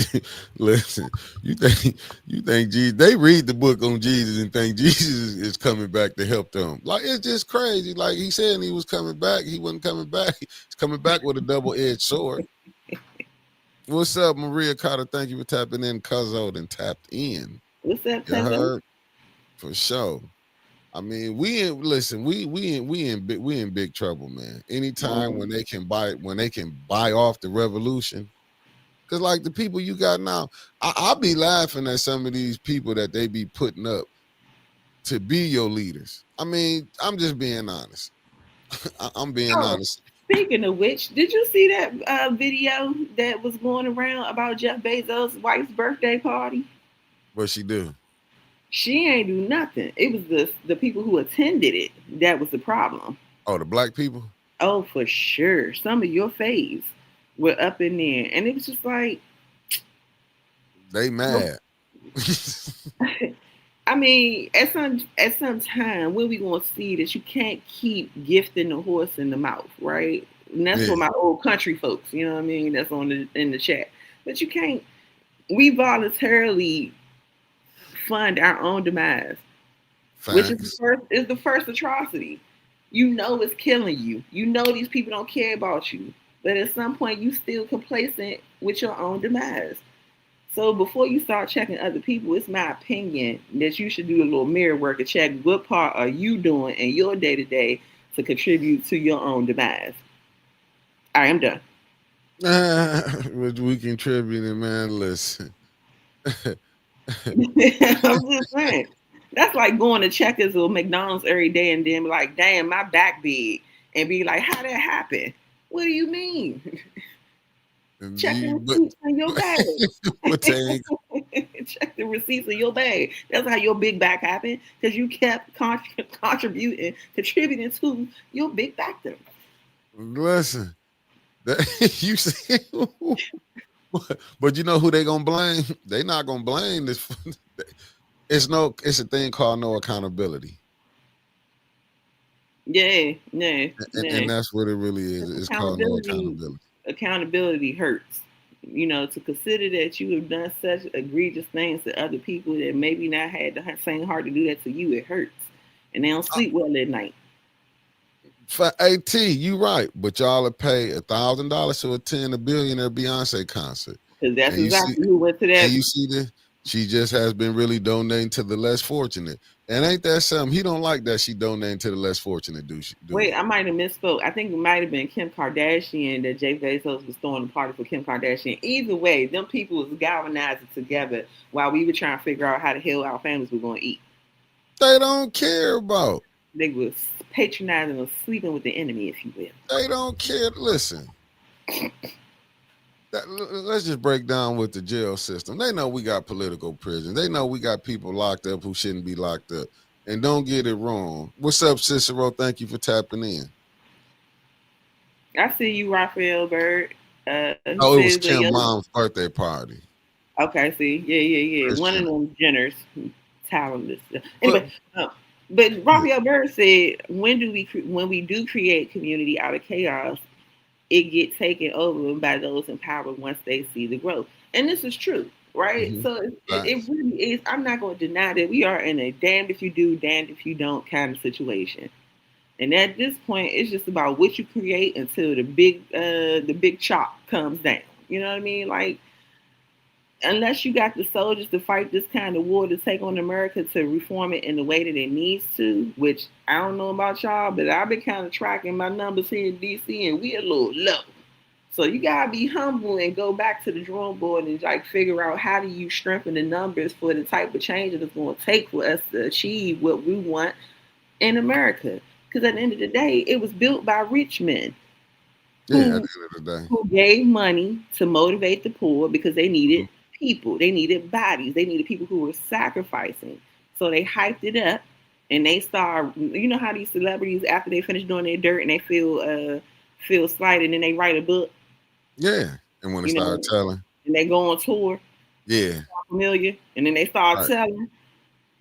listen, you think Jesus, they read the book on Jesus and think Jesus is coming back to help them. Like, it's just crazy. Like, he said he was coming back. He wasn't coming back. He's coming back with a double-edged sword. What's up, Maria Carter? Thank you for tapping in. Cuzzo and tapped in. What's up, You Cuzzo? heard? For sure. I mean, we in big trouble, man. Anytime when they can buy off the revolution, because like the people you got now, I'll be laughing at some of these people that they be putting up to be your leaders. I mean, I'm just being honest. I'm being honest. Speaking of which, did you see that video that was going around about Jeff Bezos' wife's birthday party? What she do? She ain't do nothing. It was the people who attended it that was the problem. Oh, the Black people? Oh, for sure. Some of your faves were up in there, and it was just like they mad. I mean, at some time, when we gonna see that you can't keep gifting the horse in the mouth, right? And that's for my old country folks, you know what I mean? That's in the chat. But you can't. We voluntarily fund our own demise, which is the first atrocity. You know it's killing you. You know these people don't care about you, but at some point you still complacent with your own demise. So before you start checking other people, it's my opinion that you should do a little mirror work and check what part are you doing in your day-to-day to contribute to your own demise. All right, I'm done. We contributing, man. Listen. I'm just saying. That's like going to Checkers or McDonald's every day and then be like, damn, my back big. And be like, how that happen? What do you mean? Check the receipts in your bag. Check the receipts in your bag. That's how your big back happened, because you kept contributing to your big back there. Listen, you see, but you know who they gonna blame? They not gonna blame this. It's a thing called no accountability. Yeah. And that's what it really is. It's called no accountability. Accountability hurts. You know, to consider that you have done such egregious things to other people that maybe not had the same heart to do that to you, it hurts. And they don't sleep well at night. For AT, you right. But y'all will pay $1,000 to attend a billionaire Beyonce concert. Because that's exactly who went to that. And you see this? She just has been really donating to the less fortunate. And ain't that something? He don't like that she donating to the less fortunate, do she? Wait, I might have misspoke. I think it might have been Kim Kardashian that Jeff Bezos was throwing a party for Kim Kardashian. Either way, them people was galvanizing together while we were trying to figure out how the hell our families were going to eat. They don't care about. They was patronizing or sleeping with the enemy, if you will. They don't care. Listen, let's just break down with the jail system. They know we got political prisons. They know we got people locked up who shouldn't be locked up. And don't get it wrong. What's up, Cicero? Thank you for tapping in. I see you, Raphael Bird. Oh, it was Kim Mom's birthday party. Okay, see, yeah. One of them Jenners, talentless. Anyway, but Raphael Bird said, when we do create community out of chaos, it gets taken over by those in power once they see the growth. And this is true, right? Mm-hmm. So it really is. I'm not going to deny that we are in a damned if you do, damned if you don't kind of situation. And at this point, it's just about what you create until the big chop comes down. You know what I mean? Like, unless you got the soldiers to fight this kind of war to take on America to reform it in the way that it needs to, which I don't know about y'all, but I've been kind of tracking my numbers here in DC and we're a little low. So you gotta be humble and go back to the drawing board and like figure out how do you strengthen the numbers for the type of change that it's going to take for us to achieve what we want in America. Because at the end of the day, it was built by rich men. Yeah, at the end of the day. Who gave money to motivate the poor because they needed people, they needed bodies, they needed people who were sacrificing. So they hyped it up and they start, you know how these celebrities, after they finish doing their dirt and they feel slighted and then they write a book. Yeah. And when they start telling. And they go on tour. Yeah. Familiar. And then they start telling.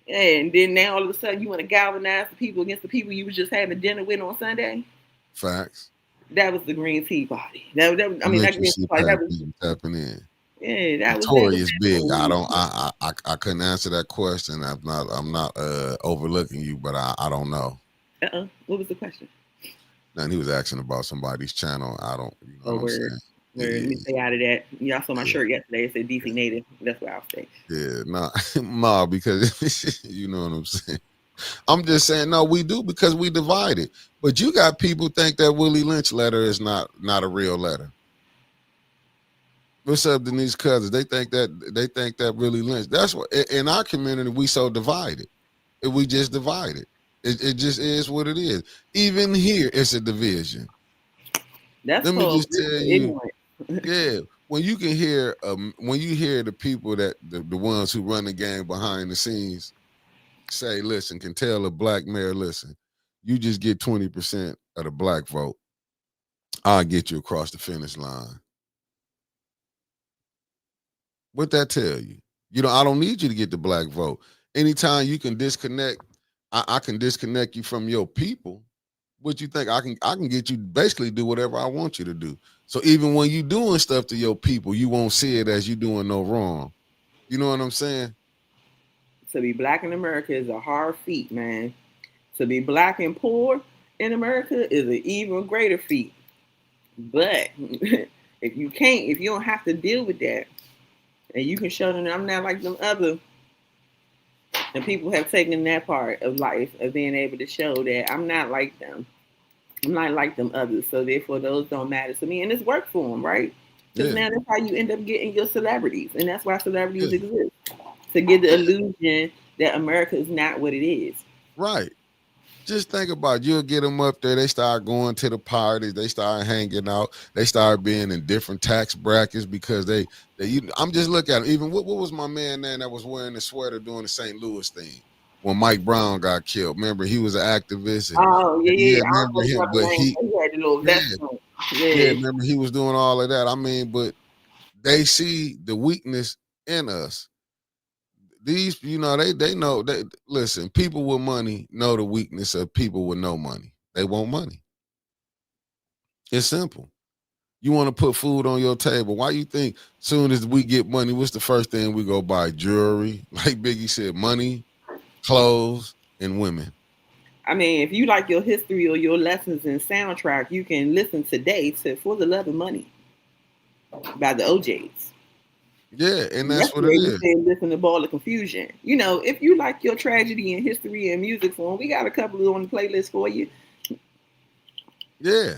And then now all of a sudden you want to galvanize the people against the people you was just having dinner with on Sunday. Facts. That was the Green Tea Party. That Green Tea Party. That was tapping in. Yeah, that Notorious big. I couldn't answer that question. I'm not overlooking you, but I don't know. What was the question? And he was asking about somebody's channel. I don't. You know what I'm saying? Let me stay out of that. Y'all saw my shirt yesterday. It said DC Native. That's what I'll say. Yeah, nah, because you know what I'm saying. I'm just saying, no, we do because we divided. But you got people think that Willie Lynch letter is not a real letter. What's up, Denise Cousins? They think that Willie Lynch. That's what in our community we so divided. We just divided. It just is what it is. Even here, it's a division. Let me just tell you. Yeah, when you hear the people that the ones who run the game behind the scenes say, listen, can tell a black mayor, listen, you just get 20% of the black vote. I'll get you across the finish line. What that tell you? I don't need you to get the black vote. Anytime you can disconnect, I can disconnect you from your people. What you think? I can get you basically do whatever I want you to do. So even when you doing stuff to your people, you won't see it as you doing no wrong. You know what I'm saying? To be black in America is a hard feat, man. To be black and poor in America is an even greater feat. But if you don't have to deal with that, and you can show them I'm not like them other, and people have taken that part of life of being able to show that I'm not like them. I'm not like them others. So therefore, those don't matter to me. And it's worked for them, right? Because now that's how you end up getting your celebrities. And that's why celebrities exist. To get the illusion that America is not what it is. Right. Just think about it. You'll get them up there. They start going to the parties. They start hanging out. They start being in different tax brackets because I'm just looking at them. Even what was my man there that was wearing the sweater doing the St. Louis thing when Mike Brown got killed? Remember, he was an activist. Yeah. Remember him, but he had a little vest on. Yeah, remember he was doing all of that. I mean, but they see the weakness in us. These, they know. Listen, people with money know the weakness of people with no money. They want money. It's simple. You want to put food on your table. Why you think soon as we get money, what's the first thing we go buy? Jewelry, like Biggie said, money, clothes, and women. I mean, if you like your history or your lessons and soundtrack, you can listen today to For the Love of Money by the OJs. Yeah, and that's what it is. Listen to Ball of Confusion. If you like your tragedy and history and music form, we got a couple on the playlist for you. Yeah.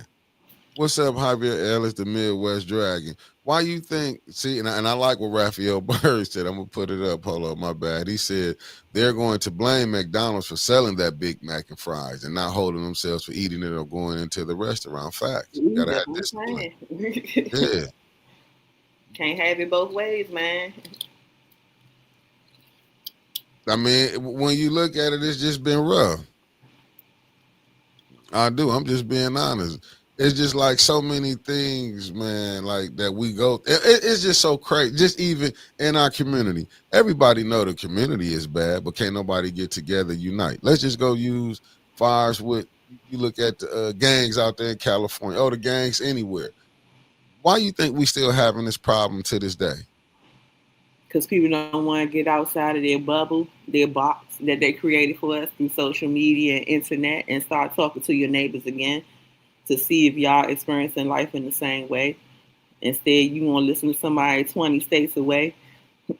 What's up, Javier Ellis, the Midwest Dragon? Why you think? See, and I like what Raphael Bird said. I'm gonna put it up. Hold up, my bad. He said they're going to blame McDonald's for selling that Big Mac and fries and not holding themselves for eating it or going into the restaurant. Facts. You gotta That's have what I'm discipline. saying. Yeah. Can't have it both ways, man. I mean, when you look at it, it's just been rough. I do. I'm just being honest. It's just like so many things, man, like that we go. It's just so crazy. Just even in our community, everybody know the community is bad, but can't nobody get together, unite. Let's just go use fires with. You look at the gangs out there in California. Oh, the gangs anywhere. Why you think we still having this problem to this day? Because people don't want to get outside of their bubble, their box that they created for us through social media and internet, and start talking to your neighbors again to see if y'all experiencing life in the same way. Instead, you want to listen to somebody 20 states away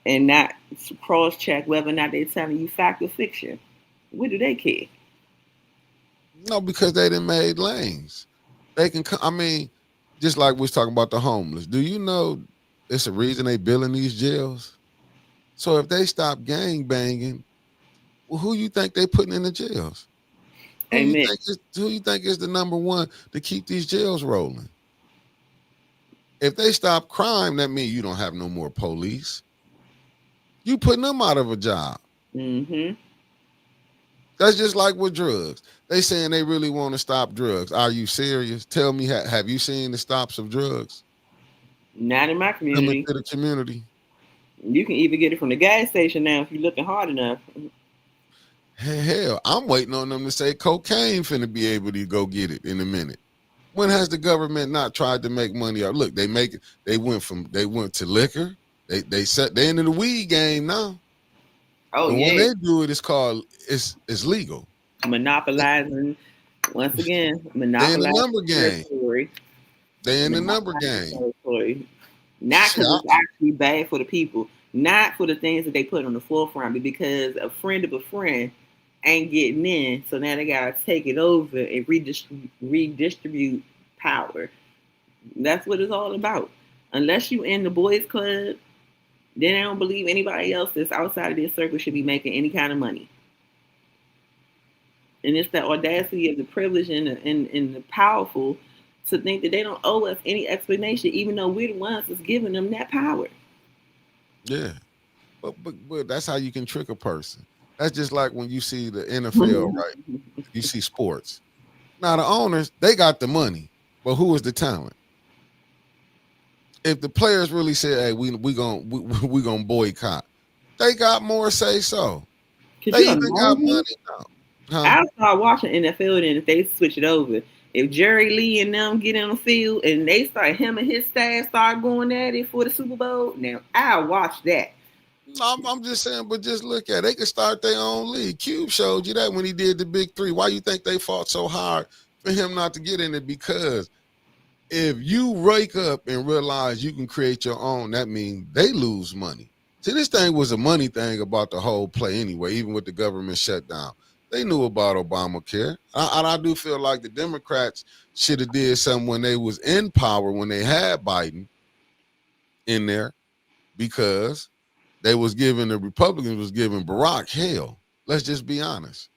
and not cross check whether or not they're telling you fact or fiction. What do they care? No, because they done made lanes. They can. I mean, just like we was talking about the homeless. Do you know it's a reason they building these jails? So if they stop gang banging, well, who you think they putting in the jails? Amen. Who you think is the number one to keep these jails rolling? If they stop crime, that means you don't have no more police. You putting them out of a job. Mm-hmm. That's just like with drugs. They saying they really want to stop drugs. Are you serious? Tell me, have you seen the stops of drugs Not in my coming community. to the community? You can even get it from the gas station now if you're looking hard enough. Hell, I'm waiting on them to say cocaine finna be able to go get it in a minute. When has the government not tried to make money out? Look, they make it. They went to liquor. They into the weed game now. Oh And when yeah, they do it, it's legal. monopolizing once again, They in the monopolizing number game. territory, They in the number monopolizing game. territory. Not Shit, because it's actually bad for the people, not for the things that they put on the forefront, but because a friend of a friend ain't getting in, so now they gotta take it over and redistribute power. That's what it's all about. Unless you in the boys club, then I don't believe anybody else that's outside of this circle should be making any kind of money. And it's the audacity of the privileged and the powerful to think that they don't owe us any explanation, even though we're the ones that's giving them that power. yeah. But that's how you can trick a person. That's just like when you see the NFL, right? You see sports. Now the owners, they got the money, but who is the talent? If the players really said, "Hey, we gonna boycott," they got more say so. Could They you even got imagine? money now, huh? I start watching NFL and if they switch it over. If Jerry Lee and them get on the field and they start him and his staff start going at it for the Super Bowl, now I'll watch that. I'm just saying, but just look at it. They could start their own league. Cube showed you that when he did the big three. Why you think they fought so hard for him not to get in it? Because if you wake up and realize you can create your own, that means they lose money. See, this thing was a money thing about the whole play anyway, even with the government shutdown. They knew about Obamacare. I do feel like the Democrats should have did something when they was in power, when they had Biden in there, because they was giving, the Republicans was giving Barack hell. Let's just be honest.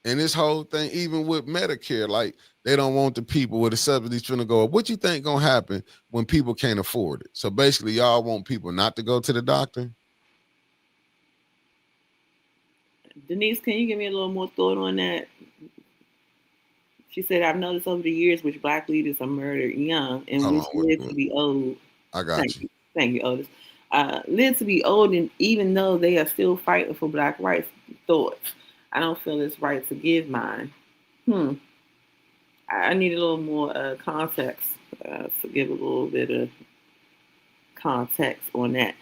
And this whole thing, even with Medicare, like they don't want the people with the subsidies trying to go up. What you think gonna happen when people can't afford it? So basically, y'all want people not to go to the doctor? Denise, can you give me a little more thought on that? She said, I've noticed over the years which black leaders are murdered young and Hold which on, live to be old. I got Thank you. you. Thank you, Otis. Live to be old, and even though they are still fighting for black rights, thoughts. I don't feel it's right to give mine. I need a little more context to give a little bit of context on that.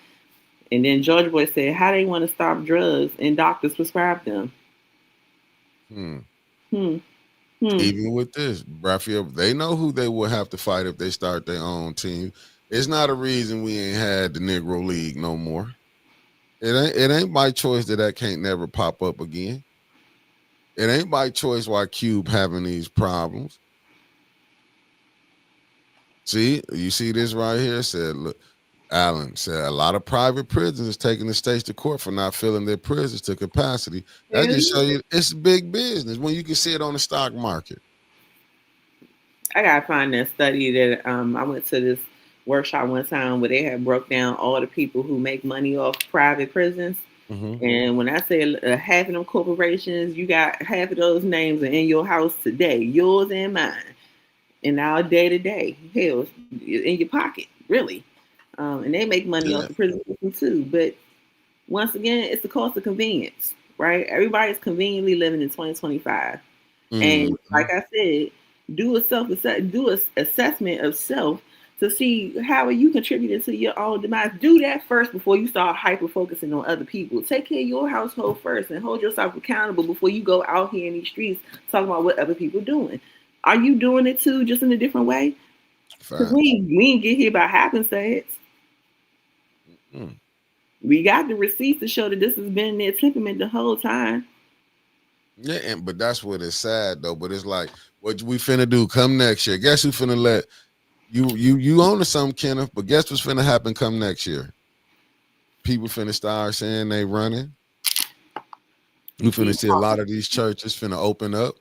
And then George Boy said, how they want to stop drugs and doctors prescribe them. Hmm. Hmm. Even with this, Raphael, they know who they will have to fight if they start their own team. It's not a reason we ain't had the Negro League no more. It ain't by choice that can't never pop up again. It ain't by choice why Cube having these problems. See, you see this right here? It said, look, Allen said a lot of private prisons is taking the states to court for not filling their prisons to capacity. That just show you it's big business when you can see it on the stock market. I gotta find that study that I went to this workshop one time where they had broke down all the people who make money off private prisons. Mm-hmm. And when I say half of them corporations, you got half of those names are in your house today, yours and mine, in our day to day, hell, in your pocket, really. And they make money off the prison system too. But once again, it's the cost of convenience, right? Everybody's conveniently living in 2025. And like I said, do a assessment of self to see how are you contributing to your own demise. Do that first before you start hyper focusing on other people. Take care of your household first and hold yourself accountable before you go out here in these streets talking about what other people are doing. Are you doing it too, just in a different way? Because we ain't get here by happenstance. We got the receipts to show that this has been their temperament the whole time. Yeah, but that's what it's sad though. But it's like, what we finna do come next year? Guess who finna let you own to something, Kenneth? But guess what's finna happen come next year? People finna start saying they running. You finna see a lot of these churches finna open up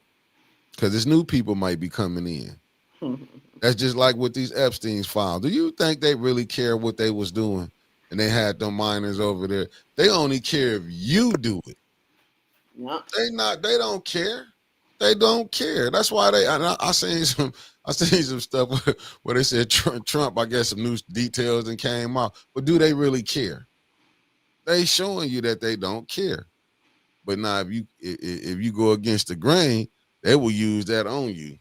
because this new people might be coming in. That's just like with these Epstein's files. Do you think they really care what they was doing? And they had them minors over there. They only care if you do it. Yep. They don't care. They don't care. That's why I seen some stuff where they said Trump, I guess some new details and came out. But do they really care? They showing you that they don't care. But now if you go against the grain, they will use that on you.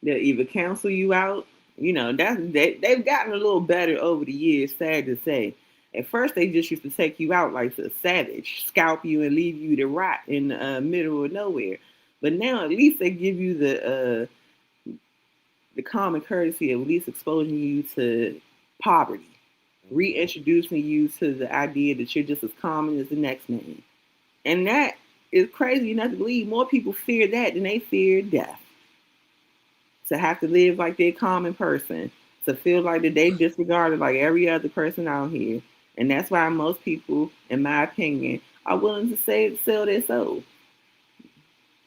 They'll either cancel you out. They've gotten a little better over the years, sad to say. At first, they just used to take you out like a savage, scalp you and leave you to rot in the middle of nowhere. But now, at least they give you the common courtesy of at least exposing you to poverty, reintroducing you to the idea that you're just as common as the next man. And that is crazy enough to believe more people fear that than they fear death. To have to live like they're a common person, to feel like that they disregarded like every other person out here. And that's why most people, in my opinion, are willing to sell their soul.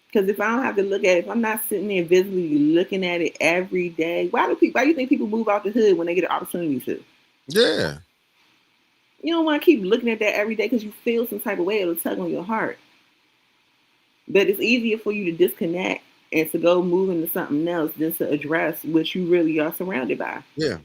Because if I don't have to look at it, if I'm not sitting there visibly looking at it every day, why do you think people move out the hood when they get an opportunity to? Yeah. You don't want to keep looking at that every day because you feel some type of way. It'll tug on your heart. But it's easier for you to disconnect and to go move into something else than to address what you really are surrounded by. Yeah.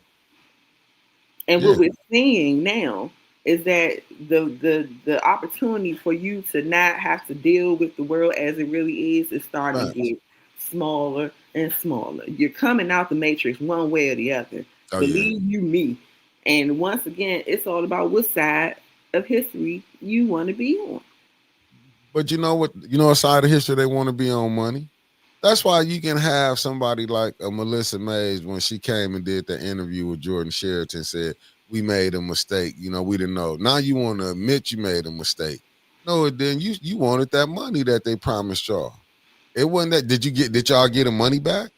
And what we're seeing now is that the opportunity for you to not have to deal with the world as it really is starting to get smaller and smaller. You're coming out the matrix one way or the other. Believe you me. And once again, it's all about what side of history you want to be on. But you know what? You know a side of history they want to be on, money. That's why you can have somebody like Melissa Mays when she came and did the interview with Jordan Sheraton, said, we made a mistake. We didn't know. Now you want to admit you made a mistake. No, it didn't. You wanted that money that they promised y'all. It wasn't that. Did y'all get the money back?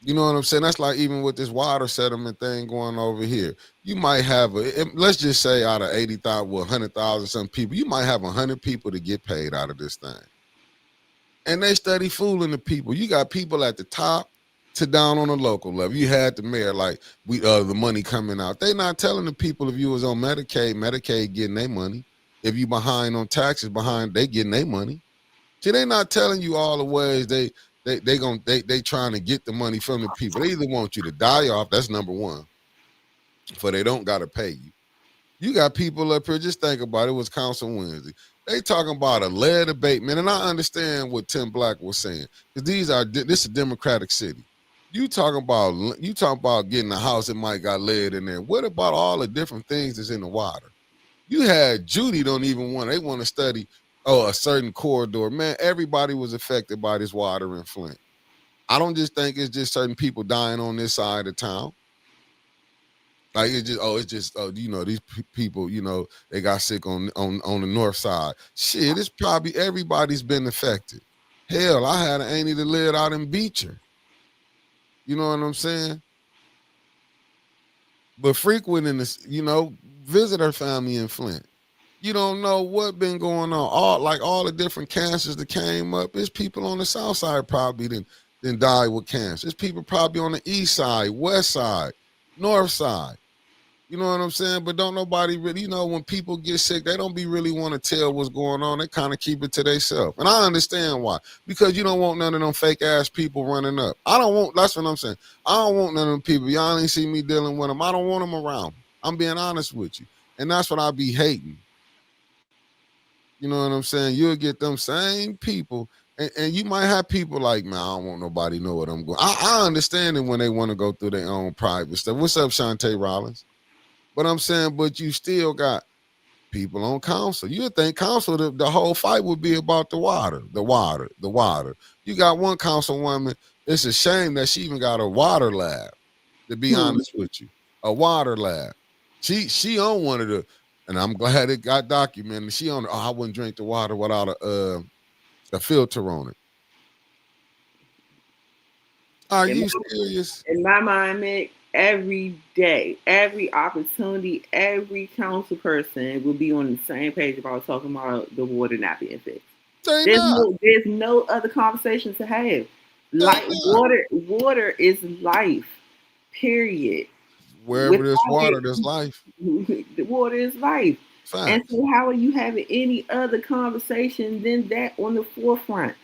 You know what I'm saying? That's like even with this water settlement thing going over here. You might have let's just say out of 80,000, 100,000 some people, you might have 100 people to get paid out of this thing. And they study fooling the people. You got people at the top to down on the local level. You had the mayor like the money coming out. They not telling the people if you was on Medicaid getting their money. If you behind on taxes, they getting their money. See, they not telling you all the ways they trying to get the money from the people. They either want you to die off. That's number one. For they don't gotta pay you. You got people up here. Just think about it. It was Council Wednesday. They talking about a lead abatement, and I understand what Tim Black was saying because this is a Democratic city. You talking about getting a house that might got lead in there. What about all the different things that's in the water? You had Judy don't even want. They want to study a certain corridor. Man, everybody was affected by this water in Flint. I don't just think it's just certain people dying on this side of town. Like these people, they got sick on the north side. Shit, it's probably everybody's been affected. Hell, I had an auntie that lived out in Beecher. You know what I'm saying? But frequenting this, visit her family in Flint. You don't know what been going on. All the different cancers that came up. There's people on the south side probably then died with cancer. There's people probably on the east side, west side, north side. You know what I'm saying? But don't nobody really, when people get sick, they don't be really want to tell what's going on. They kind of keep it to themselves. And I understand why. Because you don't want none of them fake ass people running up. That's what I'm saying. I don't want none of them people. Y'all ain't see me dealing with them. I don't want them around me. I'm being honest with you. And that's what I be hating. You know what I'm saying? You'll get them same people. And you might have people like, man, I don't want nobody to know what I'm going. I understand it when they want to go through their own private stuff. What's up, Shantae Rollins? But I'm saying, but you still got people on council. You'd think council, the whole fight would be about the water. You got one councilwoman. It's a shame that she even got a water lab, to be honest with you. A water lab. She on one of the, and I'm glad it got documented. She on, I wouldn't drink the water without a filter on it. Are you serious? In my mind, Mick, every day, every opportunity, every council person will be on the same page about talking about the water not being fixed. There's no other conversation to have. Like water is life. Period. Wherever there's water, there's life. The water is life. Facts. And so how are you having any other conversation than that on the forefront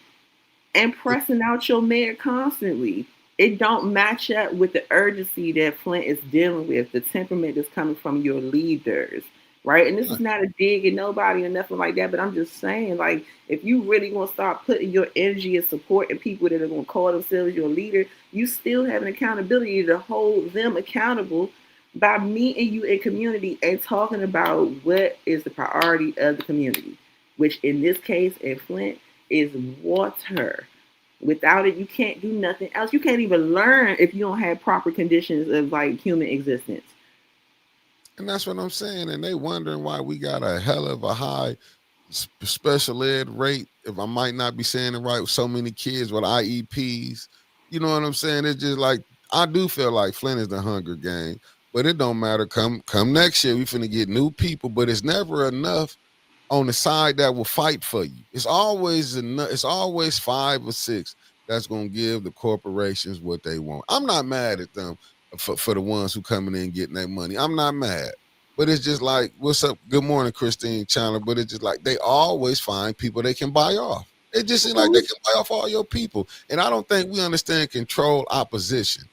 and pressing out your mayor constantly? It don't match up with the urgency that Flint is dealing with, the temperament that's coming from your leaders, right? And this is not a dig at nobody or nothing like that, but I'm just saying, like, if you really want to start putting your energy and support in people that are going to call themselves your leader, you still have an accountability to hold them accountable by meeting you in community and talking about what is the priority of the community, which in this case in Flint is water. Without it, you can't do nothing else. You can't even learn if you don't have proper conditions of like human existence. And that's what I'm saying. And they wondering why we got a hell of a high special ed rate, if I might not be saying it right, with so many kids with IEPs. You know what I'm saying? It's just like, I do feel like Flint is the Hunger Game, but it don't matter. Come next year, we finna get new people, but it's never enough on the side that will fight for you. It's always enough. It's always 5 or 6 that's gonna give the corporations what they want. I'm not mad at them for the ones who coming in and getting their money. I'm not mad. But it's just like, what's up? Good morning, Christine Chandler. But it's just like they always find people they can buy off. It just seems like they can buy off all your people. And I don't think we understand control opposition.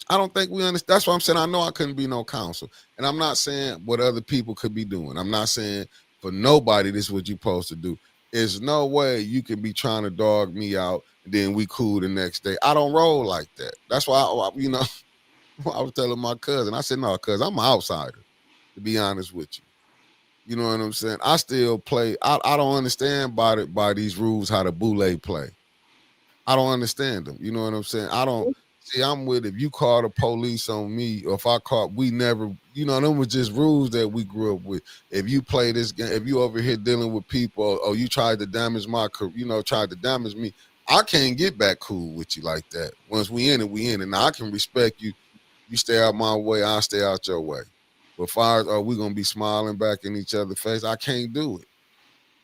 I don't think we understand. That's why I'm saying I know I couldn't be no counsel. And I'm not saying what other people could be doing. I'm not saying for nobody this is what you're supposed to do. There's no way you can be trying to dog me out and then we cool the next day. I don't roll like that. That's why, I was telling my cousin, I said, no, cuz I'm an outsider, to be honest with you. You know what I'm saying? I still play. I don't understand by these rules how the boule play. I don't understand them. You know what I'm saying? I don't see. I'm with, if you call the police on me, or if I call, we never. Them was just rules that we grew up with. If you play this game, if you over here dealing with people, or you tried to damage my, tried to damage me, I can't get back cool with you like that. Once we in it, we in it. Now I can respect you. You stay out my way, I'll stay out your way. But far as, are we gonna be smiling back in each other's face? I can't do it.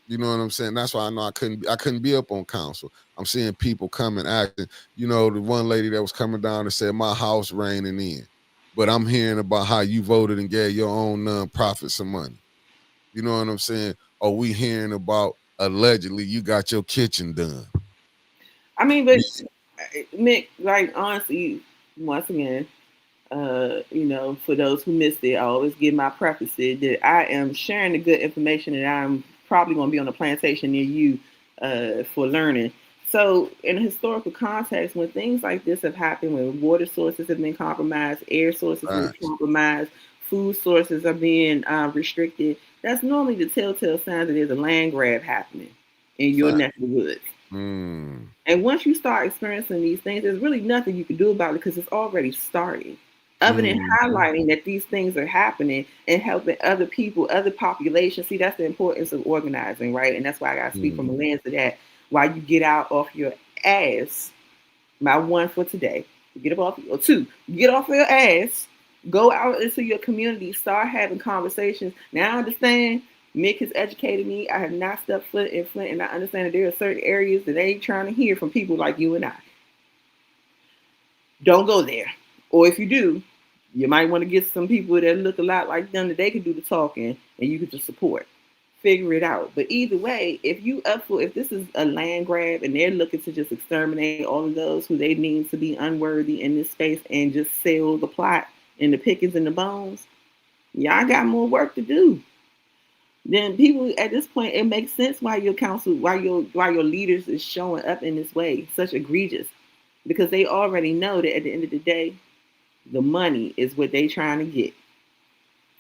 You know what I'm saying? That's why I know I couldn't be up on council. I'm seeing people coming acting. The one lady that was coming down and said, my house raining in. But I'm hearing about how you voted and gave your own nonprofit some money. You know what I'm saying? Or we hearing about allegedly you got your kitchen done. I mean, but Mick, like honestly, once again, for those who missed it, I always give my prefaces that I am sharing the good information and I'm probably going to be on a plantation near you for learning. So in a historical context, when things like this have happened, when water sources have been compromised, air sources have been compromised, food sources are being restricted, that's normally the telltale sign that there's a land grab happening in your neck of the woods. And once you start experiencing these things, there's really nothing you can do about it because it's already starting. Other than highlighting that these things are happening and helping other people, other populations. See, that's the importance of organizing, right? And that's why I got to speak from a lens of that. While you get out off your ass, my one for today, Get up off, or two, get off your ass, go out into your community, start having conversations. Now I understand Mick has educated me. I have not stepped foot in Flint, and I understand that there are certain areas that they ain't trying to hear from people like you and I. Don't go there. Or if you do, you might want to get some people that look a lot like them that they can do the talking and you can just support. Figure it out. But either way, if this is a land grab and they're looking to just exterminate all of those who they deem to be unworthy in this space and just sell the plot and the pickings and the bones, y'all got more work to do. Then people at this point, it makes sense why your council, why your leaders is showing up in this way, such egregious, because they already know that at the end of the day, the money is what they trying to get.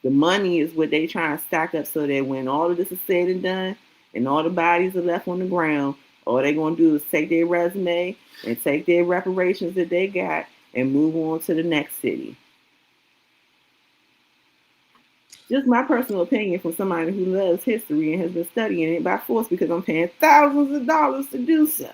The money is what they trying to stack up so that when all of this is said and done and all the bodies are left on the ground, all they're going to do is take their resume and take their reparations that they got and move on to the next city. Just my personal opinion from somebody who loves history and has been studying it by force because I'm paying thousands of dollars to do so.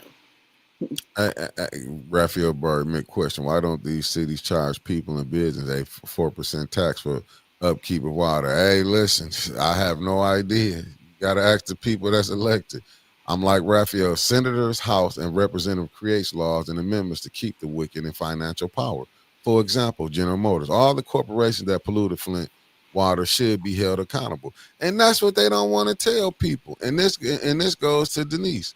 Raphael Berg, question: why don't these cities charge people in business a 4% tax for upkeep of water? Hey, listen, I have no idea. You got to ask the people that's elected. I'm like Raphael. Senators, House, and Representative creates laws and amendments to keep the wicked in financial power. For example, General Motors, all the corporations that polluted Flint water should be held accountable, and that's what they don't want to tell people. And this goes to Denise.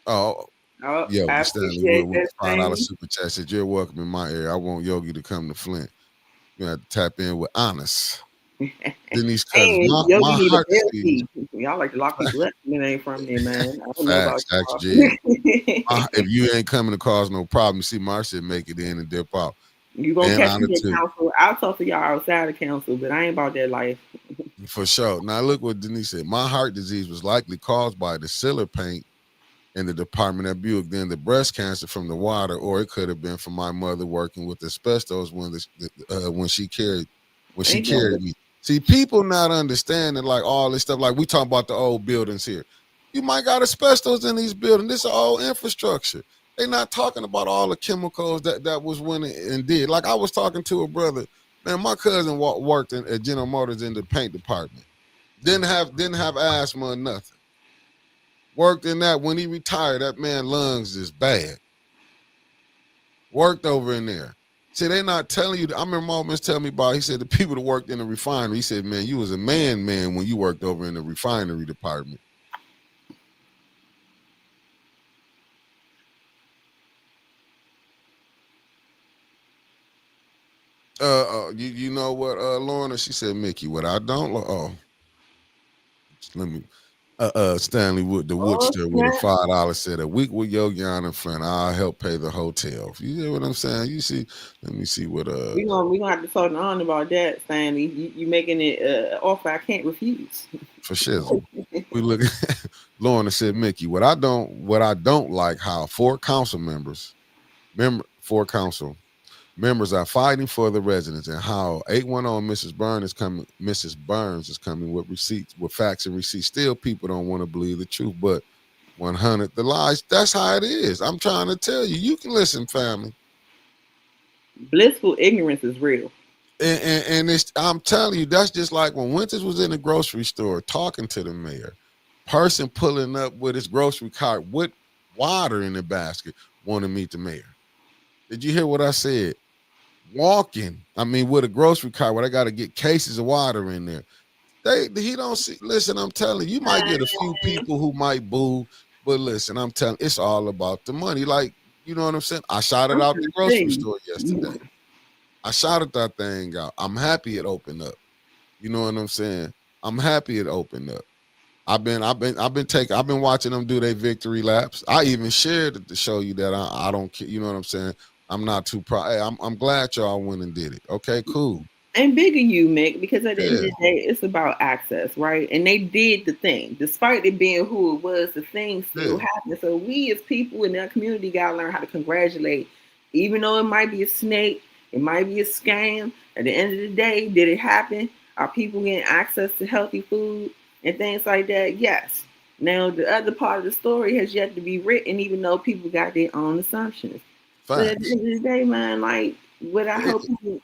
Oh, I Stanley appreciate with that, $5 Stanley. super chat said, "You're welcome in my area. I want Yogi to come to Flint. You have to tap in with honest." Denise Cousins, And Yogi my need a heart bail disease. fee. Y'all like to lock people up when they ain't from there, man. I don't know about Facts, ask y'all. Jed. If you ain't coming to cause no problem, you see Marcia make it in and dip out. You gonna And catch honor me at too. council. I'll talk to y'all outside of council, but I ain't about that life. For sure. Now look what Denise said. My heart disease was likely caused by the sealer paint in the department at Buick, then the breast cancer from the water, or it could have been from my mother working with asbestos when she carried Ain't that me. See, people not understanding like all this stuff. Like we talking about the old buildings here. You might got asbestos in these buildings. This is all infrastructure. They not talking about all the chemicals that was when and did. Like I was talking to a brother. Man, my cousin worked at General Motors in the paint department. Didn't have asthma or nothing. Worked in that. When he retired, that man lungs is bad. Worked over in there. See, they not telling you. I remember Mom was telling me about. He said the people that worked in the refinery. He said, "Man, you was a man when you worked over in the refinery department." You know what, Lorna? She said, "Mickey, what I don't. Let me." Stanley Wood, the Woodster with a snap. $5 said a week with Yogi on and friend. I'll help pay the hotel. You hear what I'm saying? You see, let me see what We gonna have to talk on about that, Stanley. You making it offer I can't refuse. for shizzle. We look at Lorna said, Mickey, what I don't like how four council members are fighting for the residents and how 810 Mrs. Burns is coming with receipts, with facts and receipts. Still, people don't want to believe the truth, but 100 the lies. That's how it is. I'm trying to tell you. You can listen, family. Blissful ignorance is real. And it's, I'm telling you, that's just like when Winters was in the grocery store talking to the mayor, person pulling up with his grocery cart with water in the basket, want to meet the mayor. Did you hear what I said? Walking, with a grocery cart where they got to get cases of water in there. He don't see. Listen, I'm telling you, you might get a few people who might boo, but listen, I'm telling, it's all about the money. Like, you know what I'm saying? I shouted I'm out trying the to grocery say, store yesterday. I shouted that thing out. I'm happy it opened up. You know what I'm saying? I'm happy it opened up. I've been watching them do their victory laps. I even shared it to show you that I don't care. You know what I'm saying? I'm not too proud. Hey, I'm glad y'all went and did it. Okay, cool. and bigger you, Mick, because at the end of Yeah. the day, it's about access, right? And they did the thing. Despite it being who it was, the thing still Yeah. happened. So we as people in that community gotta learn how to congratulate. Even though it might be a snake, it might be a scam. At the end of the day, did it happen? Are people getting access to healthy food and things like that? Yes. Now the other part of the story has yet to be written, even though people got their own assumptions. But at the Facts. end of the day, man, like what I hope people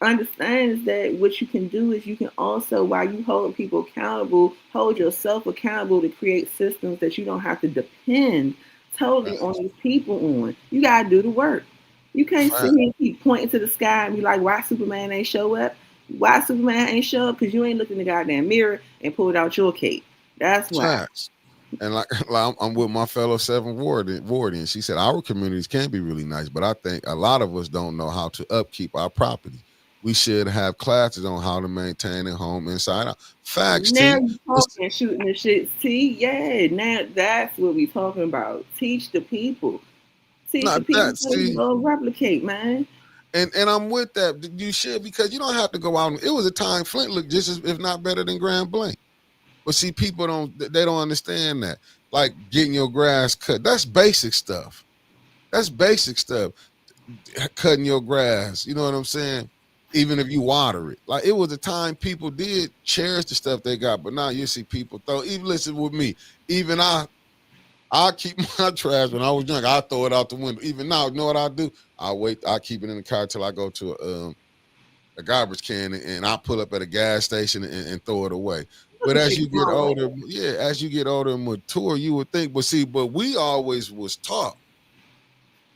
understand is that what you can do is you can also, while you hold people accountable, hold yourself accountable to create systems that you don't have to depend totally on Facts. these people on. You gotta do the work. You can't sit Facts. here and keep pointing to the sky and be like, why Superman ain't show up? Why Superman ain't show up? Because you ain't looked in the goddamn mirror and pulled out your cape. That's why. Facts. And like I'm with my fellow seven warden. She said our communities can be really nice, but I think a lot of us don't know how to upkeep our property. We should have classes on how to maintain a home inside out. Facts, Now T. you talking and shooting the shit, T. Yeah, now that's what we talking about. Teach the people. Teach the Not people that. so they can See, go replicate, man. and I'm with that. You should, because you don't have to go out. It was a time Flint looked just as, if not better than Grand Blanc. But see, people they don't understand that. Like getting your grass cut. That's basic stuff. That's basic stuff. Cutting your grass. You know what I'm saying? Even if you water it. Like it was a time people did cherish the stuff they got, but now you see people throw. Even listen with me. Even I keep my trash when I was young. I throw it out the window. Even now, you know what I do? I wait. I keep it in the car till I go to a garbage can, and I pull up at a gas station and throw it away. Look But at as you you get growing. older, yeah, as you get older and mature, you would think. But see, but we always was taught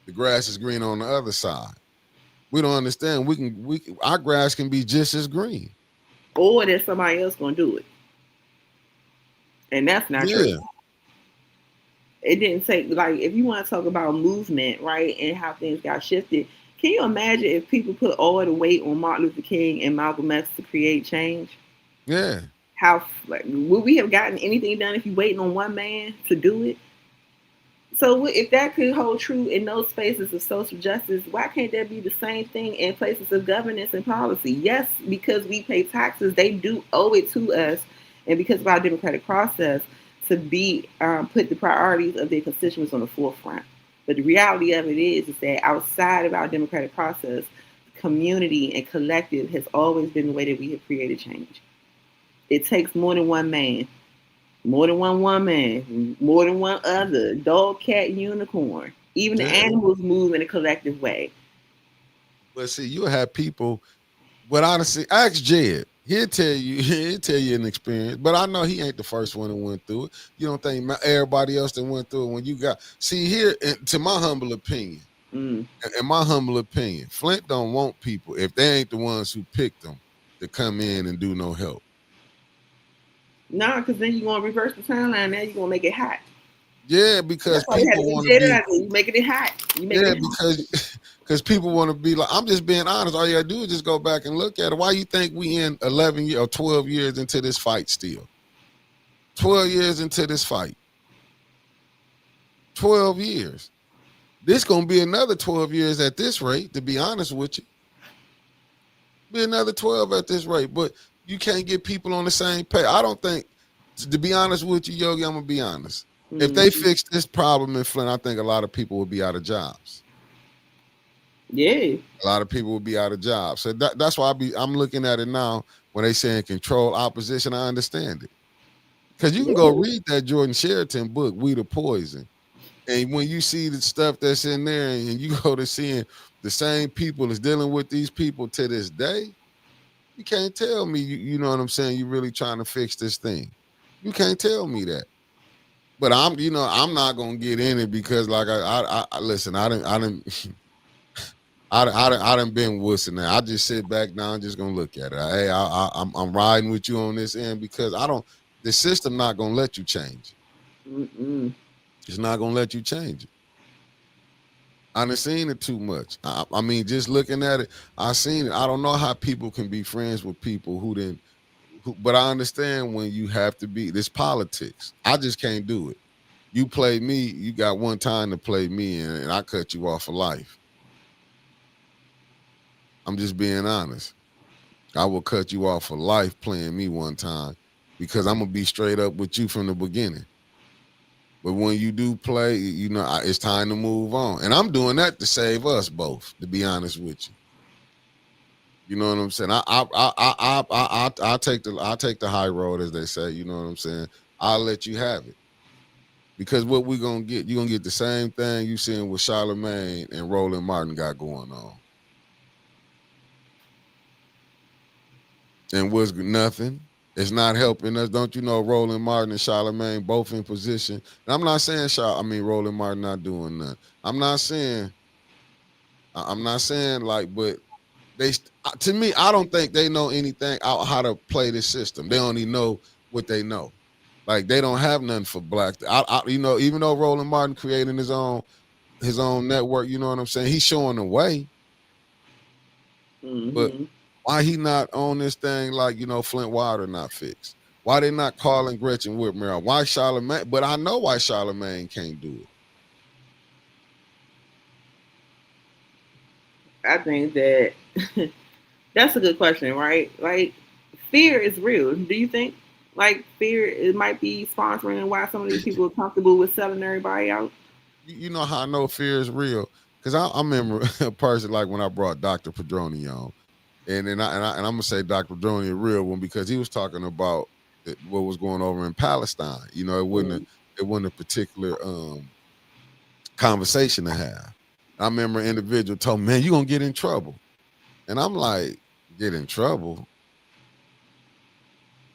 the grass is green on the other side. We don't understand. Our grass can be just as green. Or that somebody else gonna do it. And that's not true. Yeah, It didn't take, like, if you want to talk about movement, right, and how things got shifted, can you imagine if people put all the weight on Martin Luther King and Malcolm X to create change? yeah, How, like, would we have gotten anything done if you waiting on one man to do it? So if that could hold true in those spaces of social justice, why can't there be the same thing in places of governance and policy? Yes, because we pay taxes, they do owe it to us, and because of our democratic process, to be put the priorities of their constituents on the forefront. But the reality of it is that outside of our democratic process, community and collective has always been the way that we have created change. It takes more than one man, more than one woman, more than one other, dog, cat, unicorn. Even the yeah. animals move in a collective way. But see, you have people. But honestly, ask Jed. He'll tell you. He'll tell you an experience. But I know he ain't the first one that went through it. You don't think everybody else that went through it? When you got see here, to my humble opinion, Mm. in my humble opinion, Flint don't want people if they ain't the ones who picked them to come in and do no help. Nah, because then you're going to reverse the timeline. Now you're going to make it hot. Yeah, That's because why you have people to want get to it be. out there. You making it hot. You making Yeah, it hot. because people want to be like. I'm just being honest. All you gotta do is just go back and look at it. Why you think we in 11 years or 12 years into this fight still? 12 years into this fight. 12 years. This gonna be another 12 years at this rate, to be honest with you. Be another 12 at this rate. But you can't get people on the same page. I don't think, to be honest with you, Yogi, I'm gonna be honest. If they Mm-hmm. fix this problem in Flint, I think a lot of people will be out of jobs. Yeah. A lot of people will be out of jobs. So that's why I'm looking at it now when they saying control opposition. I understand it. Because you can go Yeah. read that Jordan Sheraton book, We the Poison. And when you see the stuff that's in there and you go to seeing the same people is dealing with these people to this day, you can't tell me, you know what I'm saying, you really trying to fix this thing. You can't tell me that. But I'm not gonna get in it because like I listen, I didn't I done been wussing that. I just sit back now and just gonna look at it. Hey, I'm riding with you on this end because the system not gonna let you change it. Mm-mm. It's not gonna let you change it. I done seen it too much. I mean, just looking at it, I seen it. I don't know how people can be friends with people but I understand when you have to be this politics. I just can't do it. You play me, you got one time to play me, and I cut you off for life. I'm just being honest. I will cut you off for life playing me one time because I'm gonna be straight up with you from the beginning. But when you do play, it's time to move on, and I'm doing that to save us both. To be honest with you, you know what I'm saying. I take the high road, as they say. You know what I'm saying. I'll let you have it. Because what we gonna get, you're gonna get the same thing you seeing with Charlemagne and Roland Martin got going on. And was nothing. It's not helping us. Don't you know Roland Martin and Charlemagne both in position? And I'm not saying Roland Martin not doing nothing. I'm not saying like, but they to me, I don't think they know anything out how to play this system. They only know what they know. Like they don't have nothing for black. You know, even though Roland Martin creating his own network, you know what I'm saying? He's showing the way. But why he not on this thing like, you know, Flint Water not fixed? Why they not calling Gretchen Whitmer? Why Charlemagne? But I know why Charlemagne can't do it. I think that that's a good question, right? Like, fear is real. Do you think, like, fear it might be sponsoring why some of these people are comfortable with selling everybody out? You know how I know fear is real? Because I remember a person like when I brought Dr. Padroni on, and I'm gonna say Dr. Padroni a real one because he was talking about what was going over in Palestine. You know, it wasn't a particular conversation to have. I remember an individual told me, "Man, you're gonna get in trouble," and I'm like, "Get in trouble?"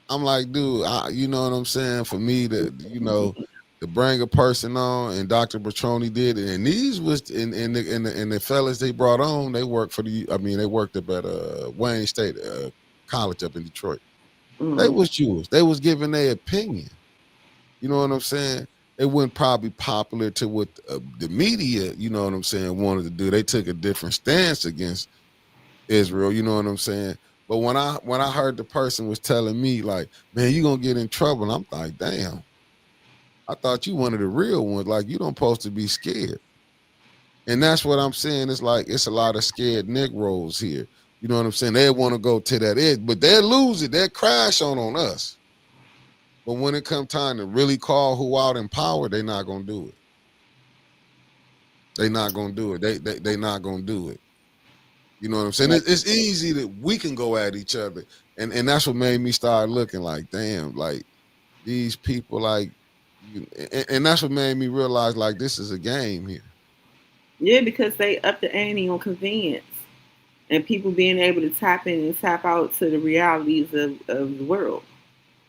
I'm like, dude, you know what I'm saying? For me to, you know, to bring a person on, and Dr. Petroni did it, and these was in the fellas they brought on, they worked for they worked up at Wayne State College up in Detroit. They was Jewish. They was giving their opinion. You know what I'm saying? It wasn't probably popular to what the media, you know what I'm saying, wanted to do. They took a different stance against Israel. You know what I'm saying? But when I heard the person was telling me like, man, you gonna get in trouble, I'm like, damn. I thought you one of the real ones. Like you don't supposed to be scared. And that's what I'm saying. It's like it's a lot of scared Negroes here. You know what I'm saying? They want to go to that edge, but they'll lose it. They'll crash on us. But when it comes time to really call who out in power, they're not gonna do it. They're not gonna do it. They not gonna do it. You know what I'm saying? It's easy that we can go at each other. And that's what made me start looking like, damn, like these people, like, and that's what made me realize, like, this is a game here. Yeah, because they up the ante on convenience and people being able to tap in and tap out to the realities of the world.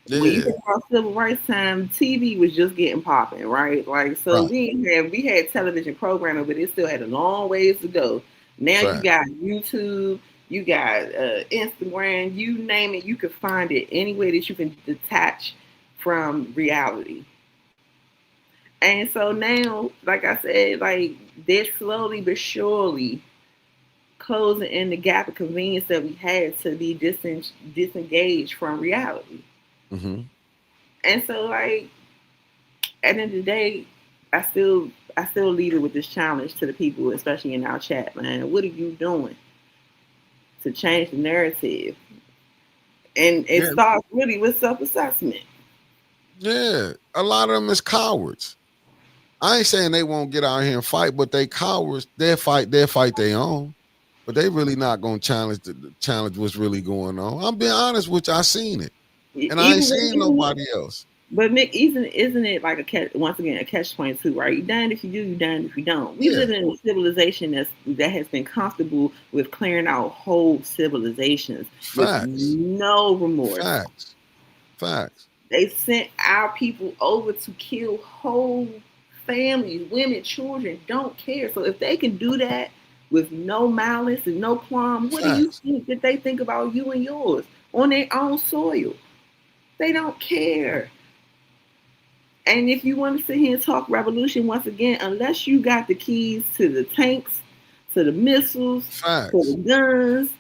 Yeah. When you think about civil rights time, TV was just getting popping, right? Like, so right. we had television programming, but it still had a long ways to go. Now you got YouTube, you got Instagram, you name it, you can find it anywhere that you can detach from reality. And so now, like I said, like they're slowly but surely closing in the gap of convenience that we had to be disengaged from reality. Mm-hmm. And so, like, at the end of the day, I still leave it with this challenge to the people, especially in our chat, man. What are you doing to change the narrative? And it starts really with self-assessment. Yeah, a lot of them is cowards. I ain't saying they won't get out here and fight, but they cowards. They'll fight their own. But they really not gonna challenge what's really going on. I'm being honest with you. I seen it, and I ain't seen nobody else. But Nick, isn't it like once again a catch-22, right? You damned if you do, you damned if you don't. We live in a civilization that has been comfortable with clearing out whole civilizations with no remorse. Facts. They sent our people over to kill whole families, women, children, don't care. So if they can do that with no malice and no qualm, what do you think that they think about you and yours on their own soil? They don't care. And if you want to sit here and talk revolution once again, unless you got the keys to the tanks, to the missiles, to the guns,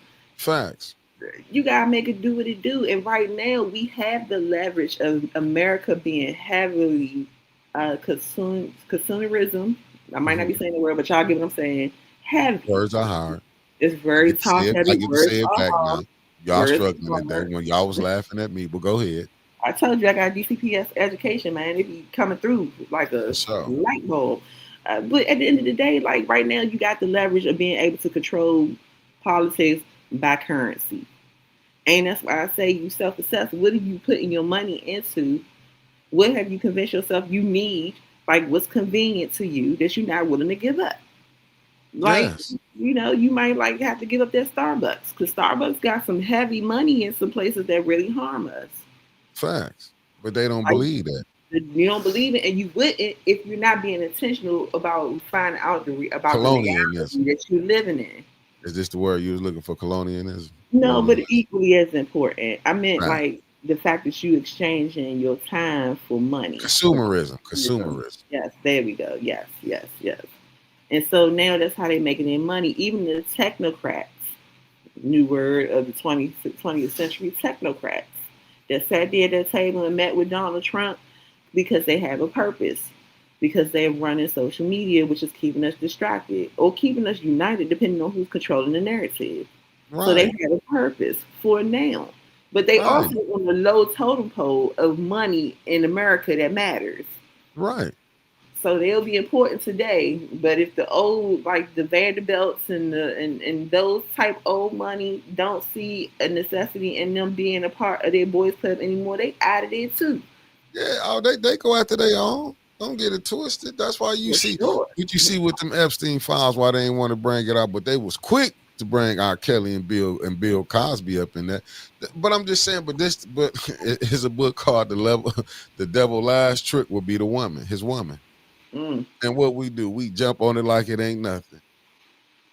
you gotta make it do what it do. And right now, we have the leverage of America being heavily consumerism. I might not be saying the word, but y'all get what I'm saying. Heavy. Words are hard. It's very tough. I get to say it back now. Y'all struggling today when y'all was laughing at me, but go ahead. I told you I got DCPS education, man. It be coming through like a light bulb. But at the end of the day, like right now, you got the leverage of being able to control politics by currency. And that's why I say you self-assess. What are you putting your money into? What have you convinced yourself you need like what's convenient to you that you're not willing to give up. Like, Yes, you might like have to give up that Starbucks because Starbucks got some heavy money in some places that really harm us. facts. But they don't Like, believe that. you don't believe it, and you wouldn't if you're not being intentional about finding out about the Colonialism. reality that you're living in. Is this the word you was looking for? Colonialism. No, but Colonialism. equally as important. I meant Right. like the fact that you exchanging your time for money. Consumerism. Consumerism. Yes, there we go. Yes, yes, yes. And so now that's how they're making their money. Even the technocrats, new word of the 20th century, technocrats that sat there at that table and met with Donald Trump because they have a purpose, because they're running social media, which is keeping us distracted or keeping us united, depending on who's controlling the narrative. So they Right. have a purpose for now. But they Right. also on the low totem pole of money in America that matters. Right. So they'll be important today. But if the old, like the Vanderbilts and those type old money don't see a necessity in them being a part of their boys club anymore, they out of there too. Yeah. Oh, they go after their own. Don't get it twisted. That's why you For see sure. what you see with them Epstein files. Why they ain't want to bring it out, but they was quick to bring R. Kelly and Bill Cosby up in that. But I'm just saying. But it's a book called The Devil Last Trick will be the woman, his woman. Mm. And what we do, we jump on it like it ain't nothing.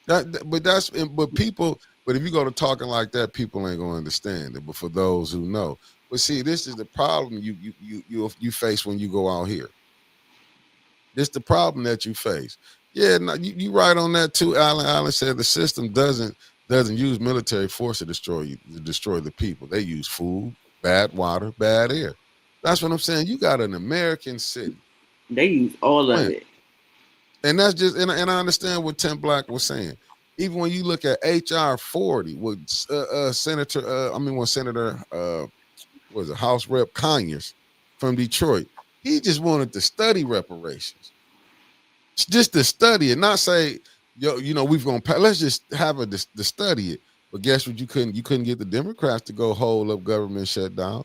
But people. But if you go to talking like that, people ain't gonna understand it. But for those who know, but see, this is the problem you face when you go out here. This the problem that you face. Yeah, no, you right on that too. Allen said the system doesn't use military force to destroy you, to destroy the people. They use food, bad water, bad air. That's what I'm saying. You got an American city, They use all of Flint, it. and that's just and I understand what Tim Black was saying. Even when you look at HR 40, with Senator, when Senator was it House Rep Conyers from Detroit, he just wanted to study reparations. Just to study it, not say, we've gonna let's just have to study it. But guess what? You couldn't get the Democrats to go hold up government shutdown.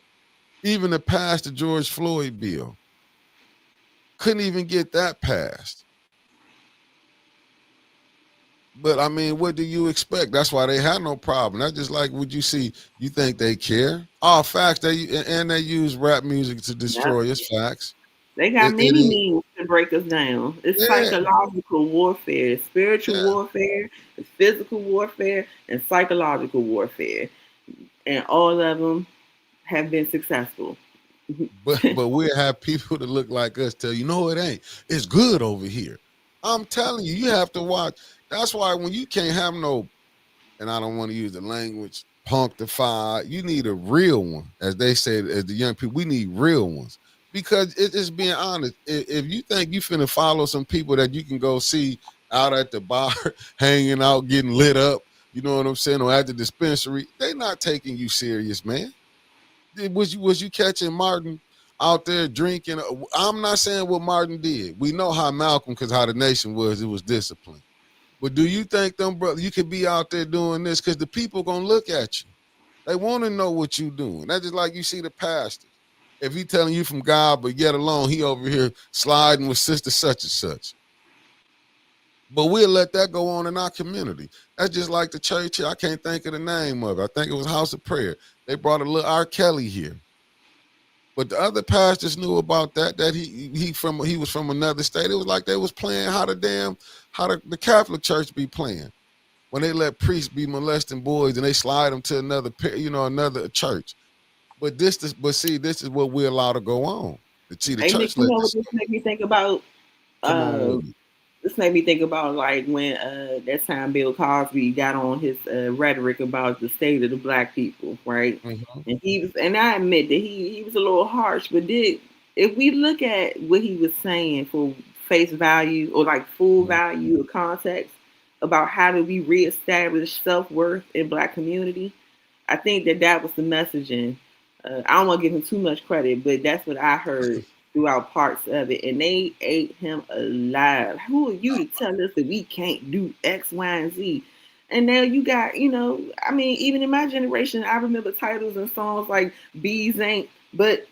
Even to pass the George Floyd bill, couldn't even get that passed. But I mean, what do you expect? That's why they had no problem. That's just like, would you see? You think they care? Oh, facts. They use rap music to Yep. destroy us. Facts. They got It many is. means to break us down. It's Yeah. psychological warfare, spiritual Yeah. warfare, it's physical warfare, and psychological warfare. And all of them have been successful. But we'll have people that look like us tell you, no, it ain't. It's good over here. I'm telling you, you have to watch. That's why when you can't have no, and I don't want to use the language, punctified, you need a real one. As they say, as the young people, we need real ones. Because it's being honest. If you think you finna follow some people that you can go see out at the bar, hanging out, getting lit up, you know what I'm saying, or at the dispensary, they not taking you serious, man. Was you catching Martin out there drinking? I'm not saying what Martin did. We know how Malcolm, because how the nation was, it was disciplined. But do you think them brother you could be out there doing this? Because the people gonna look at you. They want to know what you doing. That's just like you see the pastors. If he telling you from God, but yet alone he over here sliding with sister such and such. But we'll let that go on in our community. That's just like the church here. I can't think of the name of it. I think it was House of Prayer. They brought a little R. Kelly here. But the other pastors knew about that he was from another state. It was like they was playing how the Catholic Church be playing when they let priests be molesting boys and they slide them to another church. But this is what we allow to go on. See, the Hey Nick, church you let know what this this made me think about? come on Uh, with it. this made me think about like when that time Bill Cosby got on his rhetoric about the state of the black people, right? Mm-hmm. And I admit that he was a little harsh, but if we look at what he was saying for face value or like full value or context about how do we reestablish self-worth in black community, I think that was the messaging. I don't want to give him too much credit, but that's what I heard throughout parts of it. And they ate him alive. Who are you to tell us that we can't do X, Y, and Z? And now you got, even in my generation, I remember titles and songs like Bees Ain't, but,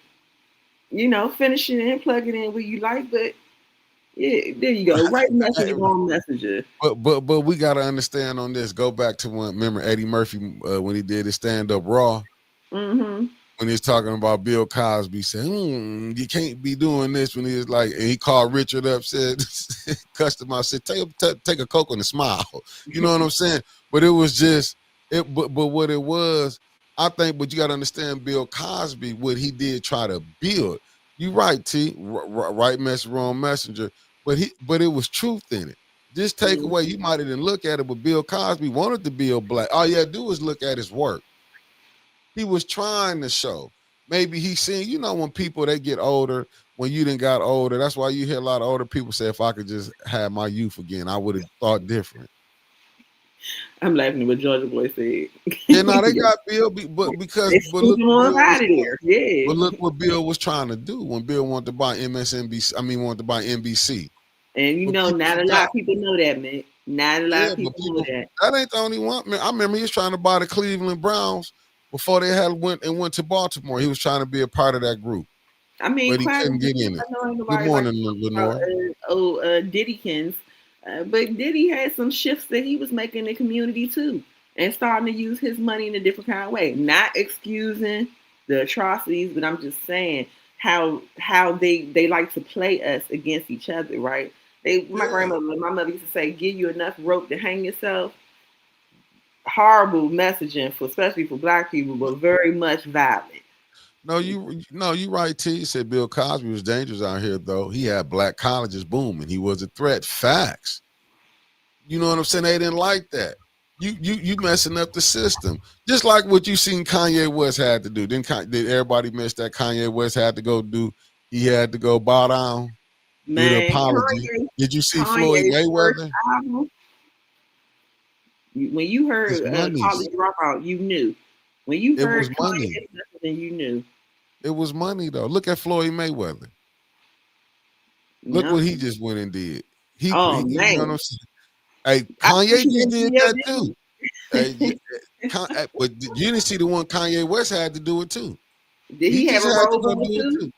finish it and plug it in where you like. But Yeah, there you go. Right message, wrong messenger. But we gotta understand on this. Go back to when, remember Eddie Murphy when he did his stand up Raw. Mm-hmm. When he's talking about Bill Cosby saying, you can't be doing this, when he was like, and he called Richard up, said, customer said, take a Coke and a smile. You know what I'm saying? But it was just, but what it was, I think, but you got to understand Bill Cosby, what he did try to build. You right, T, right message, wrong messenger, but it was truth in it. Just take away, you might have didn't look at it, but Bill Cosby wanted to build black. All you had to do is look at his work. He was trying to show. Maybe he seen, when people, they get older, when you done got older, that's why you hear a lot of older people say, if I could just have my youth again, I would have thought different. I'm laughing at what Georgia Boy said. Yeah, no, they got Bill, but look what Bill out of there. Yeah. But look what Bill was trying to do when Bill wanted to buy MSNBC. Wanted to buy NBC. And not a lot of people know that, man. Not a lot of people know that. That ain't the only one. Man, I remember he was trying to buy the Cleveland Browns before they went to Baltimore. He was trying to be a part of that group. I mean, but he couldn't get in it. Good morning, Lenore. Diddykins. But Diddy had some shifts that he was making in the community too, and starting to use his money in a different kind of way. Not excusing the atrocities, but I'm just saying how they like to play us against each other, right? My mother used to say, "Give you enough rope to hang yourself." Horrible messaging especially for Black people, but very much violent. No, you right, T. You said Bill Cosby was dangerous out here, though. He had black colleges booming. He was a threat. Facts. You know what I'm saying? They didn't like that. You messing up the system. Just like what you seen Kanye West had to do. Did everybody miss that Kanye West had to go do? He had to go bow down, do the apology. Did you see Floyd Mayweather? When you heard College Dropout, you knew. When you heard Kanye, then you knew. It was money, though. Look at Floyd Mayweather. Look what he just went and did. Man. You know what I'm saying? Hey, Kanye just did that too. But you didn't see the one Kanye West had to do it too. Did he have a robe on too?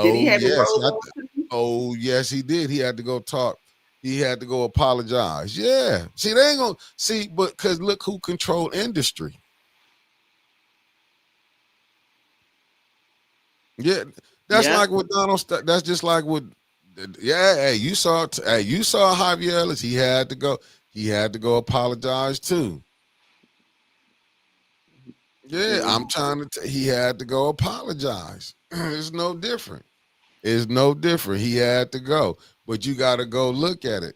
Did he have a robe on too? Oh, yes, he did. He had to go talk. He had to go apologize. Yeah. See, they ain't gonna see, but because look who controlled industry. Yeah, that's like with Donald. That's just like with, hey, you saw Javier Ellis. He had to go. He had to go apologize too. Yeah, I'm trying to. He had to go apologize. It's no different. It's no different. He had to go, but you got to go look at it.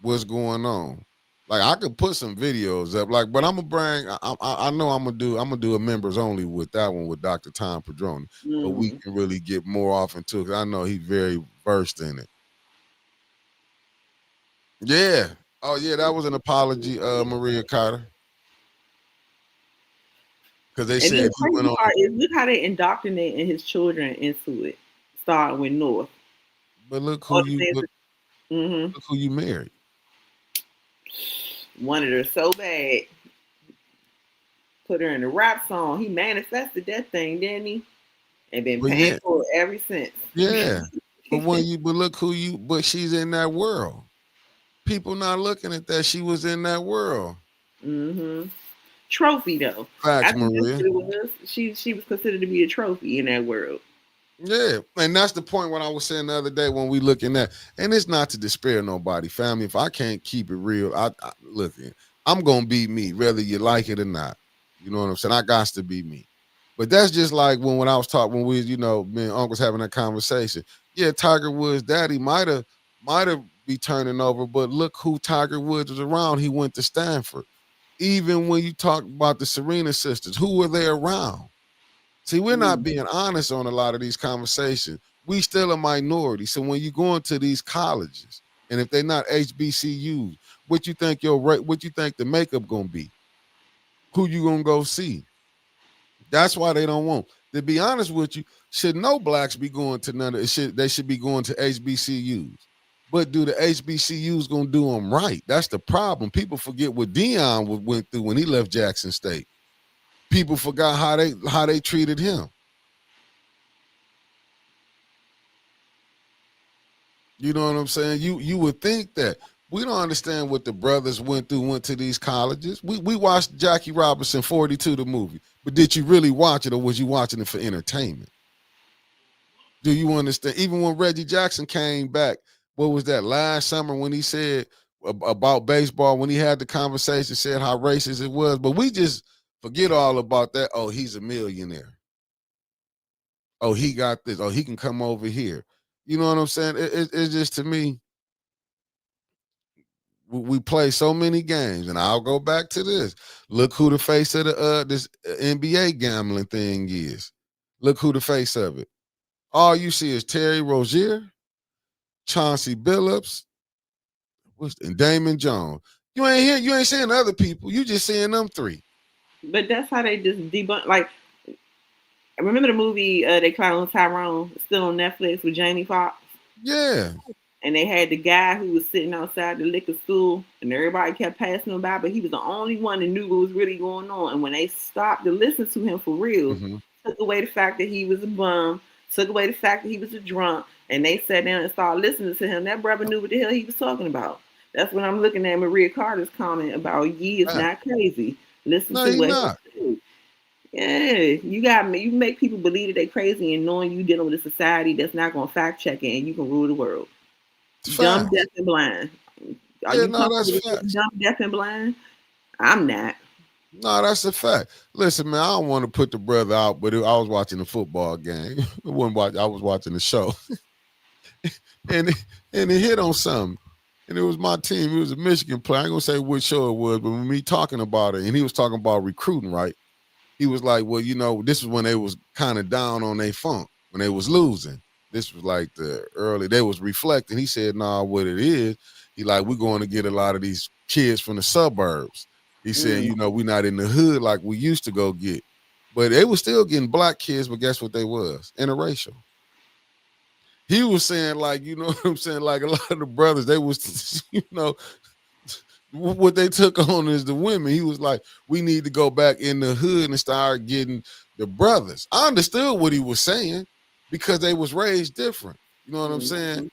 What's going on? Like I could put some videos up, but I'm gonna bring. I know I'm gonna do a members only with that one with Dr. Tom Padrone, but we can really get more off into it. Cause I know he's very versed in it. Yeah. Oh yeah, that was an apology, Maria Carter. Because they said he went on. Look how they indoctrinating his children into it, starting with North. But look who look who you married. Wanted her so bad. Put her in a rap song. He manifested that thing, didn't he? And been paying for it ever since. Yeah. But she's in that world. People not looking at that. She was in that world. Trophy though. Facts, Maria. She was considered to be a trophy in that world. Yeah, and that's the point what I was saying the other day when we looking at, and it's not to despair nobody, family. If I can't keep it real, look, I'm gonna be me, whether you like it or not. You know what I'm saying? I got to be me. But that's just like when I was talking, when we, me and Uncle was having that conversation. Yeah, Tiger Woods' daddy might have be turning over, but look who Tiger Woods was around. He went to Stanford. Even when you talk about the Serena sisters, who were they around? See, we're not being honest on a lot of these conversations. We still a minority. So when you go into these colleges, and if they're not HBCUs, what you think the makeup gonna be? Who you gonna go see? That's why they don't want. To be honest with you, should no blacks be going to none of it? They should be going to HBCUs. But do the HBCUs gonna do them right? That's the problem. People forget what Deion went through when he left Jackson State. People forgot how they treated him. You know what I'm saying? You would think that. We don't understand what the brothers went to these colleges. We watched Jackie Robinson 42, the movie, but did you really watch it, or was you watching it for entertainment? Do you understand? Even when Reggie Jackson came back, what was that last summer when he said about baseball, when he had the conversation, said how racist it was, but we just forget all about that. Oh, he's a millionaire. Oh, he got this. Oh, he can come over here. You know what I'm saying? It's just, to me, we play so many games, and I'll go back to this. Look who the face of the this NBA gambling thing is. Look who the face of it. All you see is Terry Rozier, Chauncey Billups, and Damon Jones. You ain't seeing other people. You just seeing them three. But that's how they just debunk. Like, remember the movie they call on Tyrone, still on Netflix, with Jamie Foxx? Yeah. And they had the guy who was sitting outside the liquor store, and everybody kept passing him by, but he was the only one that knew what was really going on. And when they stopped to listen to him for real, took away the fact that he was a bum, took away the fact that he was a drunk, and they sat down and started listening to him, that brother knew what the hell he was talking about. That's when I'm looking at Maria Carter's comment about Ye is not crazy. Listen to what he said. Yeah, you make people believe that they're crazy, and knowing you dealing with a society that's not going to fact check it, and you can rule the world. Dumb, deaf, and blind. Are you comfortable with dumb, deaf, and blind? I'm not. No, that's a fact. Listen, man, I don't want to put the brother out, but I was watching the football game. I was watching the show, and it hit on something. And it was my team. It was a Michigan player. I ain't gonna say which show it was, but when me talking about it, and he was talking about recruiting, right? He was like, well, this was when they was kind of down on their funk, when they was losing. This was like they was reflecting. He said, nah, what it is, he like, we're going to get a lot of these kids from the suburbs. He said, we're not in the hood like we used to go get. But they were still getting black kids, but guess what they was? Interracial. He was saying, like, you know what I'm saying? Like, a lot of the brothers, they was, what they took on is the women. He was like, we need to go back in the hood and start getting the brothers. I understood what he was saying because they was raised different. You know what I'm saying?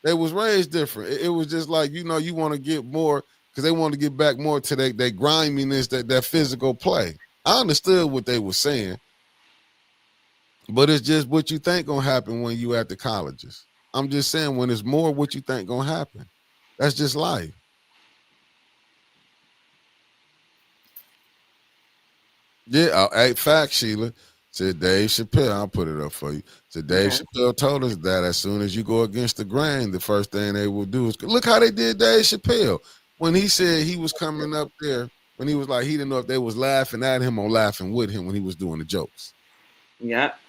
They was raised different. It was just like, you want to get more because they want to get back more to that griminess, that physical play. I understood what they were saying, but it's just what you think gonna happen when you at the colleges. I'm just saying, when it's more what you think gonna happen. That's just life. Yeah, fact, Sheila. Said Dave Chappelle. I'll put it up for you. Said Dave Chappelle told us that as soon as you go against the grain, the first thing they will do is look how they did Dave Chappelle when he said he was coming up there. When he was like, he didn't know if they was laughing at him or laughing with him when he was doing the jokes. Yep.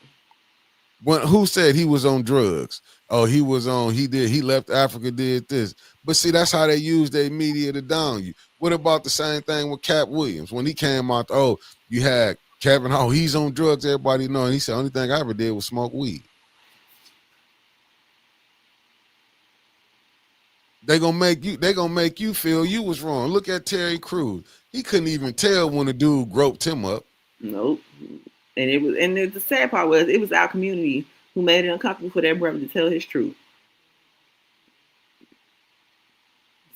Who said he was on drugs? Oh, he left Africa, did this. But see, that's how they use their media to down you. What about the same thing with Cat Williams? When he came out, you had Kevin, he's on drugs, everybody know. And he said, only thing I ever did was smoke weed. They're gonna make you feel you was wrong. Look at Terry Crews. He couldn't even tell when the dude groped him up. Nope. And the sad part was it was our community who made it uncomfortable for that brother to tell his truth.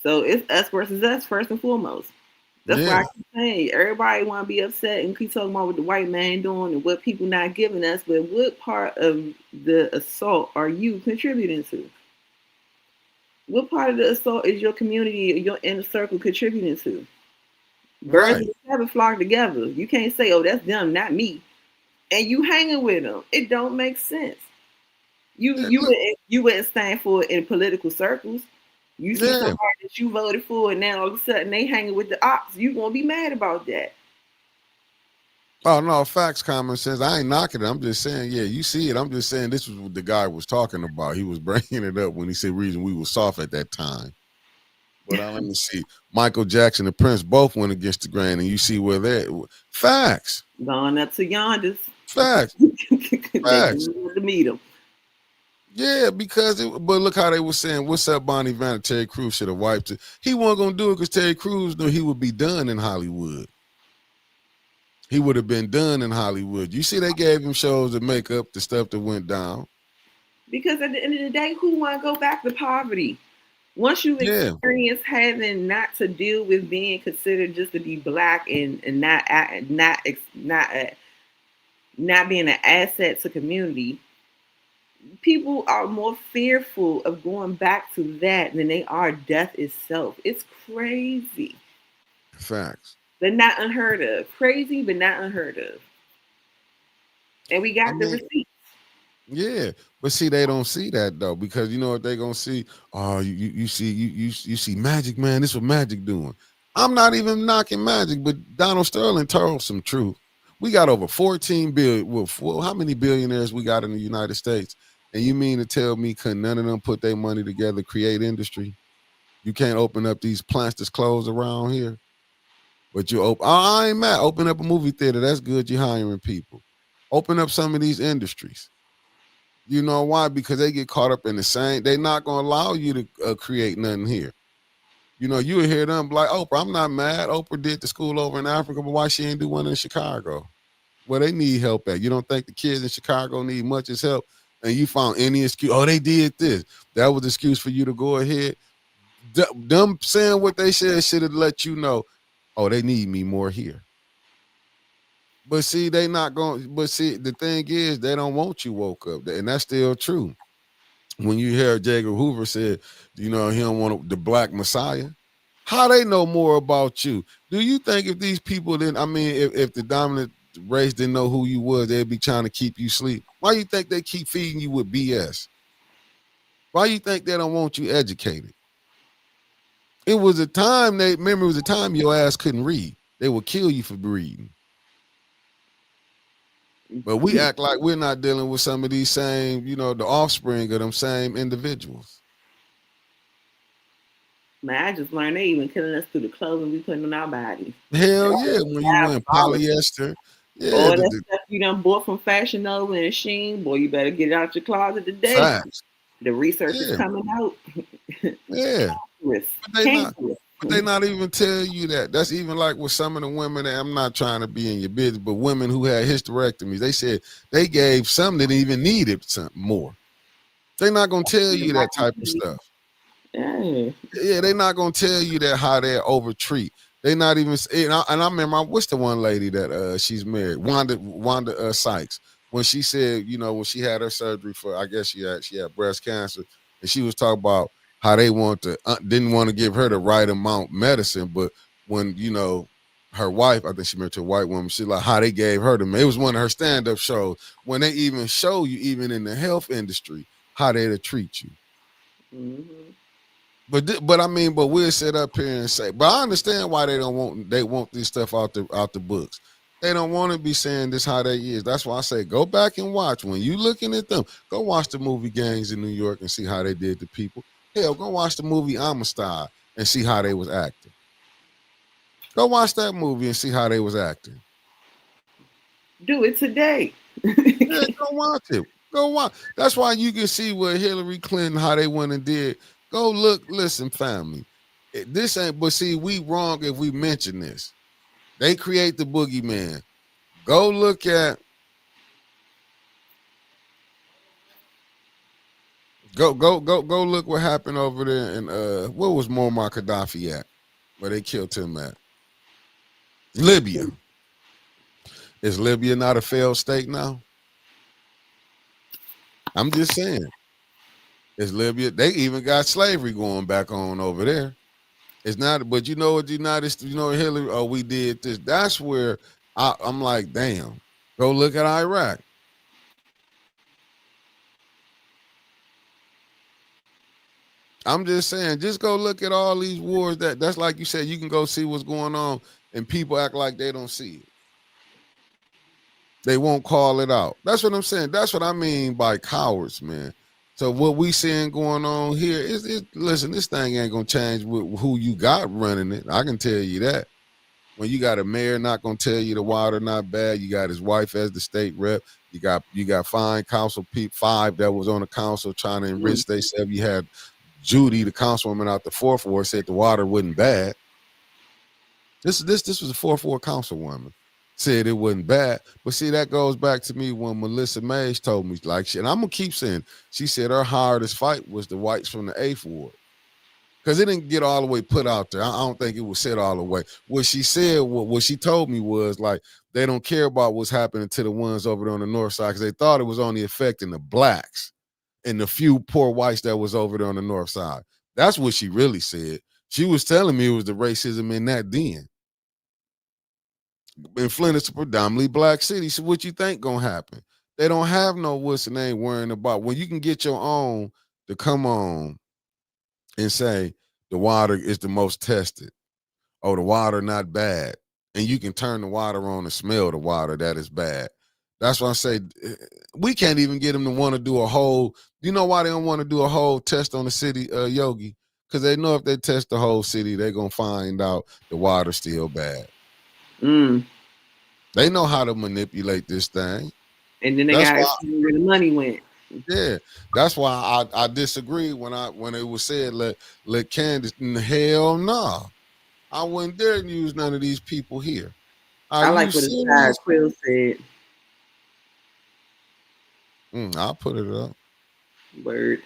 So it's us versus us first and foremost. That's why I keep saying everybody want to be upset and keep talking about what the white man doing and what people not giving us, but what part of the assault are you contributing to? What part of the assault is your community or your inner circle contributing to? Birds of a feather flock together. You can't say, oh, that's them, not me. And you hanging with them. It don't make sense. You wouldn't stand for it in political circles. You see somebody that you voted for, and now all of a sudden they hanging with the ops. You gonna be mad about that? Oh no, facts, common sense. I ain't knocking it. I'm just saying, yeah, you see it. I'm just saying this was what the guy was talking about. He was bringing it up when he said reason we were soft at that time. But let me see. Michael Jackson and Prince both went against the grain, and you see where they're facts. Going up to Yonder's. Facts. Facts. To meet him. Yeah, but look how they were saying, what's up, Bonnie Vanna? Terry Crews should have wiped it. He wasn't going to do it because Terry Crews knew he would be done in Hollywood. He would have been done in Hollywood. You see, they gave him shows to make up the stuff that went down. Because at the end of the day, who want to go back to poverty? Once you Yeah. experience having not to deal with being considered just to be black and not being an asset to community, people are more fearful of going back to that than they are death itself. It's crazy, Facts. but not unheard of. Crazy, but not unheard of. And we I got the mean, receipts. yeah, but see, they don't see that though, because you know what they gonna see. Oh, you see Magic, man. This what Magic doing. I'm not even knocking Magic, but Donald Sterling told some truth. We got over 14 billion. Well, how many billionaires we got in the United States? And you mean to tell me couldn't none of them put their money together, create industry? You can't open up these plants that's closed around here, but you open. I ain't mad. Open up a movie theater. That's good. You're hiring people. Open up some of these industries. You know why? Because they get caught up in the same. They're not going to allow you to create nothing here. You know, you will hear them like, Oprah, I'm not mad. Oprah did the school over in Africa, but why she ain't do one in Chicago? Well, they need help at. You don't think the kids in Chicago need much as help? And you found any excuse. Oh, they did this. That was the excuse for you to go ahead. Them saying what they said should have let you know, oh, they need me more here. But see, they not going. But see, the thing is, they don't want you woke up, and that's still true. When you hear J. Edgar Hoover said, you know, he don't want the black messiah. How they know more about you? Do you think if these people didn't, I mean, if the dominant race didn't know who you was, they'd be trying to keep you asleep? Why you think they keep feeding you with BS? Why you think they don't want you educated? It was a time it was a time your ass couldn't read. They would kill you for reading. But we act like we're not dealing with some of these same, you know, the offspring of them same individuals. Man, I just learned they even killing us through the clothing we putting on our bodies. Hell yeah, when you went polyester. Yeah, All that stuff you done bought from Fashion Nova and Shein, boy, you better get it out your closet today. Facts. The research is coming out. Yeah. But they not even tell you that. That's even like with some of the women that, I'm not trying to be in your business, but women who had hysterectomies, they said they gave some that even needed something more. They're not gonna tell you that type of stuff. Yeah, they're not gonna tell you that how they overtreat. They not even. And I remember, what's the one lady that she's married, Wanda Sykes, when she said, you know, when she had her surgery for, I guess she had breast cancer, and she was talking about how they didn't want to give her the right amount medicine, but when, you know, her wife, I think she married to a white woman, she like how they gave her it was one of her stand-up shows when they even show you, even in the health industry, how they treat you. Mm-hmm. But I mean, but we'll sit up here and say, but I understand why they want this stuff out the books. They don't want to be saying this how they is. That's why I say go back and watch. When you looking at them, go watch the movie Gangs in New York and see how they did to people. Hell, go watch the movie Amistad and see how they was acting. Go watch that movie and see how they was acting. Do it today. Yeah, go watch it. Go watch. That's why you can see what Hillary Clinton, how they went and did. Go look, listen, family. This ain't, but see, we wrong if we mention this. They create the boogeyman. Go look at, go look what happened over there in where was Muammar Gaddafi at? Where they killed him at? Libya. Is Libya not a failed state now? I'm just saying. Is Libya? They even got slavery going back on over there. It's not, but you know what, Hillary, oh, we did this. That's where I'm like, damn, go look at Iraq. I'm just saying, just go look at all these wars that's like you said, you can go see what's going on and people act like they don't see it. They won't call it out. That's what I'm saying. That's what I mean by cowards, man. So what we seeing going on here is listen, this thing ain't gonna change with who you got running it. I can tell you that. When you got a mayor not gonna tell you the water not bad, you got his wife as the state rep, you got fine council people, 5 that was on the council trying to enrich themselves. You had Judy, the councilwoman out the 4th ward, said the water wasn't bad. This was a 4th ward councilwoman said it wasn't bad. But see, that goes back to me when Melissa Mays told me, like, and I'm gonna keep saying, she said her hardest fight was the whites from the 8th Ward. Because it didn't get all the way put out there. I don't think it was said all the way. What she said, what she told me was like, they don't care about what's happening to the ones over there on the north side because they thought it was only affecting the blacks and the few poor whites that was over there on the north side. That's what she really said. She was telling me it was the racism in that den. In Flint, it's a predominantly black city. So what you think gonna happen? They don't have no what's the name worrying about. When you can get your own to come on and say the water is the most tested, or the water not bad, and you can turn the water on and smell the water that is bad. That's why I say we can't even get them to want to do a whole. You know why they don't want to do a whole test on the city, Yogi? Because they know if they test the whole city, they're gonna find out the water's still bad. They know how to manipulate this thing. And then they got to see where the money went. Yeah, that's why I disagree when it was said let Candace. Hell no, I wouldn't dare use none of these people here. I like what the Quill said. I'll put it up. Word.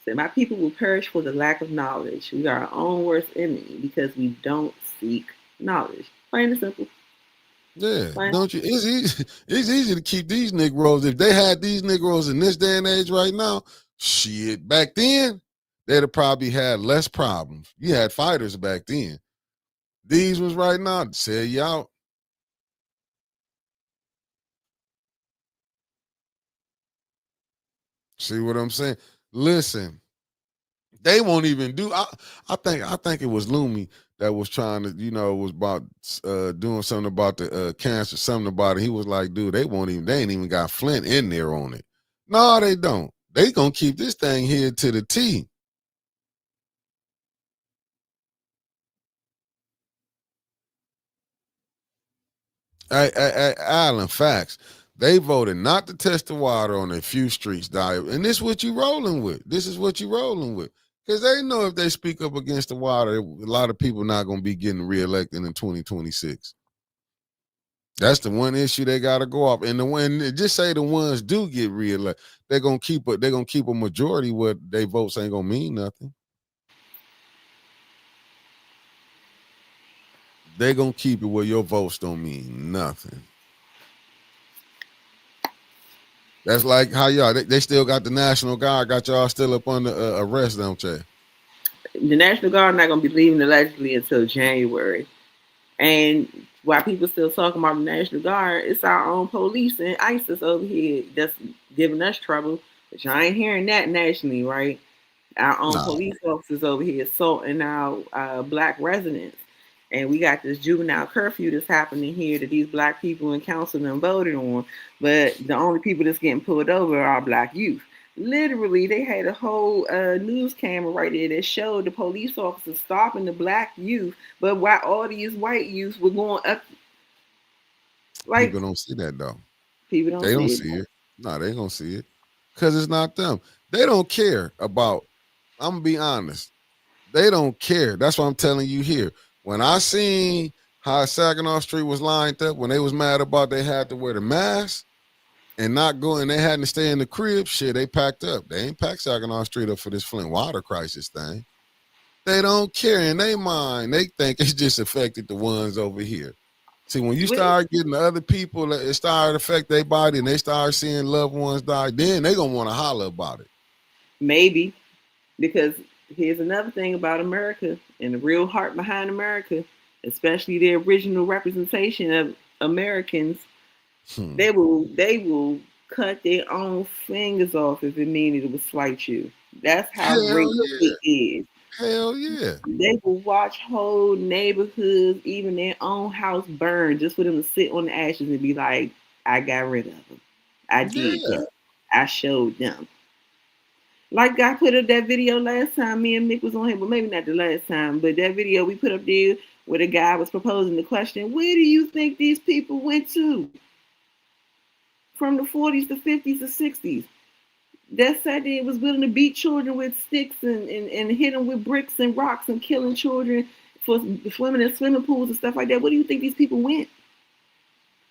Said, my people will perish for the lack of knowledge. We are our own worst enemy because we don't seek knowledge. Plain and simple. Yeah, don't you? It's easy. It's easy to keep these Negroes. If they had these Negroes in this day and age right now, shit. Back then, they'd have probably had less problems. You had fighters back then. These ones right now, sell you out. See what I'm saying? Listen, they won't even do. I think it was Lumi that was trying to, was about doing something about the cancer, something about it. He was like, dude, they ain't even got Flint in there on it. No, they don't. They gonna keep this thing here to the T. Hey, Alan, facts. They voted not to test the water on a few streets, and this is what you rolling with. Because they know if they speak up against the water, a lot of people not going to be getting reelected in 2026. That's the one issue they got to go off. And just say the ones do get reelected, they're gonna keep a majority where their votes ain't gonna mean nothing. They're gonna keep it where your votes don't mean nothing. That's like how y'all they still got the National Guard, got y'all still up under arrest, don't they? The National Guard not gonna be leaving allegedly until January. And while people still talking about the National Guard, it's our own police and ISIS over here that's giving us trouble. But y'all ain't hearing that nationally, right? Our own police officers over here assaulting our black residents. And we got this juvenile curfew that's happening here that these black people in council and voted on. But the only people that's getting pulled over are black youth. Literally, they had a whole news camera right there that showed the police officers stopping the black youth, but while all these white youths were going up. Like, people don't see that though. People don't see it. No, they ain't gonna see it because it's not them. They don't care about. I'm gonna be honest. They don't care. That's what I'm telling you here. When I seen how Saginaw Street was lined up, when they was mad about they had to wear the mask and not go, and they had to stay in the crib, shit, they packed up. They ain't packed Saginaw Street up for this Flint water crisis thing. They don't care in their mind. They think it's just affected the ones over here. See, when you start getting the other people, it started to affect their body and they start seeing loved ones die, then they gonna want to holler about it. Maybe, because here's another thing about America and the real heart behind America, especially the original representation of Americans. They will cut their own fingers off if it means it will slight you. That's how racist it is. Hell yeah. They will watch whole neighborhoods, even their own house burn, just for them to sit on the ashes and be like, I got rid of them. I did that. I showed them. Like I put up that video last time, me and Mick was on here, but maybe not the last time, but that video we put up there where the guy was proposing the question, where do you think these people went to? From the 40s, the 50s, the 60s. That said it was willing to beat children with sticks and hit them with bricks and rocks and killing children for swimming in swimming pools and stuff like that. Where do you think these people went?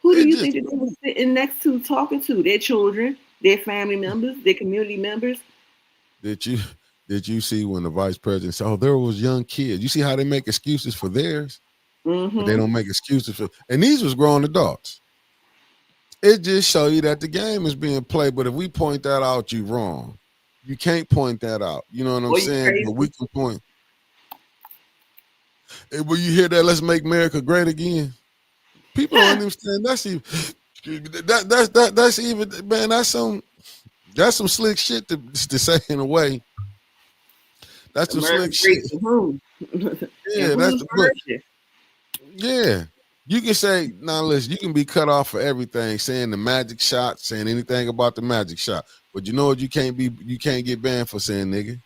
Who you think that they were sitting next to talking to? Their children, their family members, their community members. Did you see when the vice president said, "Oh, there was young kids"? You see how they make excuses for theirs, but they don't make excuses for. And these was grown adults. It just show you that the game is being played. But if we point that out, you wrong. You can't point that out. You know what I'm saying? But we can point. Hey, will you hear that? Let's make America great again. People don't understand. That's even that's even, man. That's some slick shit to say in a way. That's some slick shit. Yeah, that's the. Yeah. You can say, now listen, you can be cut off for everything, saying the magic shot, saying anything about the magic shot. But you know what? You can't get banned for saying nigga.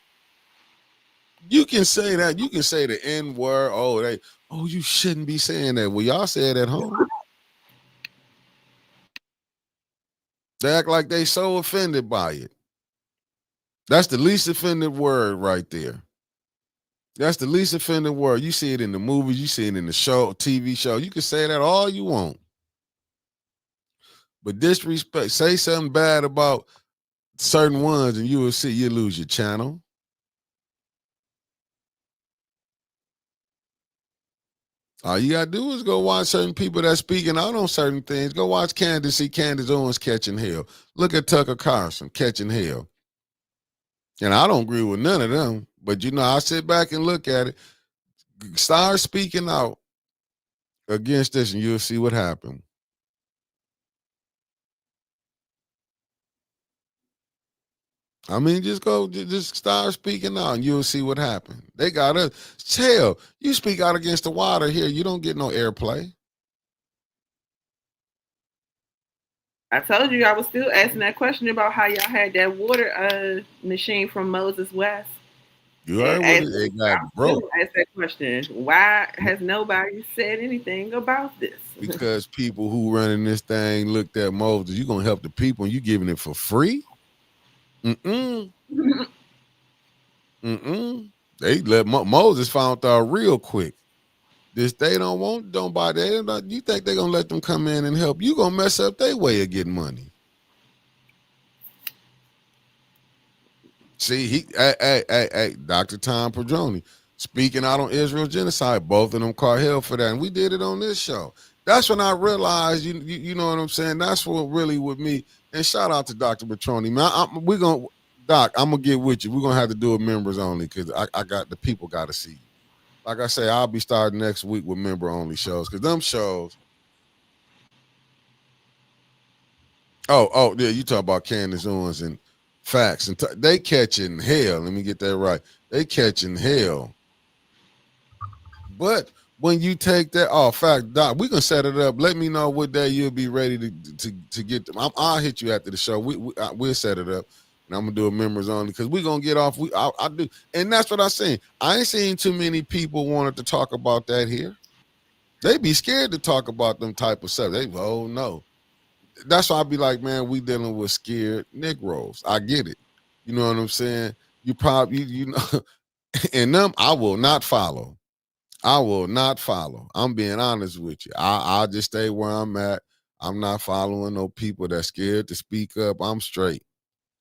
You can say that. You can say the N-word. Oh, you shouldn't be saying that. Well, y'all say it at home. They act like they so offended by it. That's the least offended word right there. That's the least offended word. You see it in the movies, you see it in the show, TV show. You can say that all you want. But disrespect, say something bad about certain ones and you will see you lose your channel. All you gotta do is go watch certain people that's speaking out on certain things. Go watch Candace, see Candace Owens catching hell. Look at Tucker Carlson catching hell. And I don't agree with none of them. But I sit back and look at it. Start speaking out against this and you'll see what happened. I mean, just start speaking out and you'll see what happened. They got us. Hell, you speak out against the water here, you don't get no airplay. I told you I was still asking that question about how y'all had that water machine from Moses West. You heard what it got broke. Ask that question. Why has nobody said anything about this? Because people who running this thing looked at Moses. You gonna help the people and you giving it for free? They let Moses found out real quick. This they don't buy that. You think they're gonna let them come in and help? You gonna mess up their way of getting money. See, hey, Dr. Tom Pedroni speaking out on Israel's genocide. Both of them caught hell for that, and we did it on this show. That's when I realized, you know what I'm saying. That's what really with me. And shout out to Dr. Petroni, man. Doc, I'm gonna get with you. We're gonna have to do it members only because I got the people got to see you. Like I say, I'll be starting next week with member only shows because them shows. Oh, yeah, you talk about Candace Owens and facts and they catching hell. Let me get that right. They catching hell. But when you take that fact, Doc, we can set it up. Let me know what day you'll be ready to get them. I'll hit you after the show. We'll set it up. And I'm gonna do a members only because we're gonna get off. I do, and that's what I'm saying. I ain't seen too many people wanted to talk about that here. They be scared to talk about them type of stuff. No. That's why I be like, man, we dealing with scared Negroes. I get it. You know what I'm saying? You probably and them I will not follow. I'm being honest with you. I'll just stay where I'm at. I'm not following no people that's scared to speak up. I'm straight.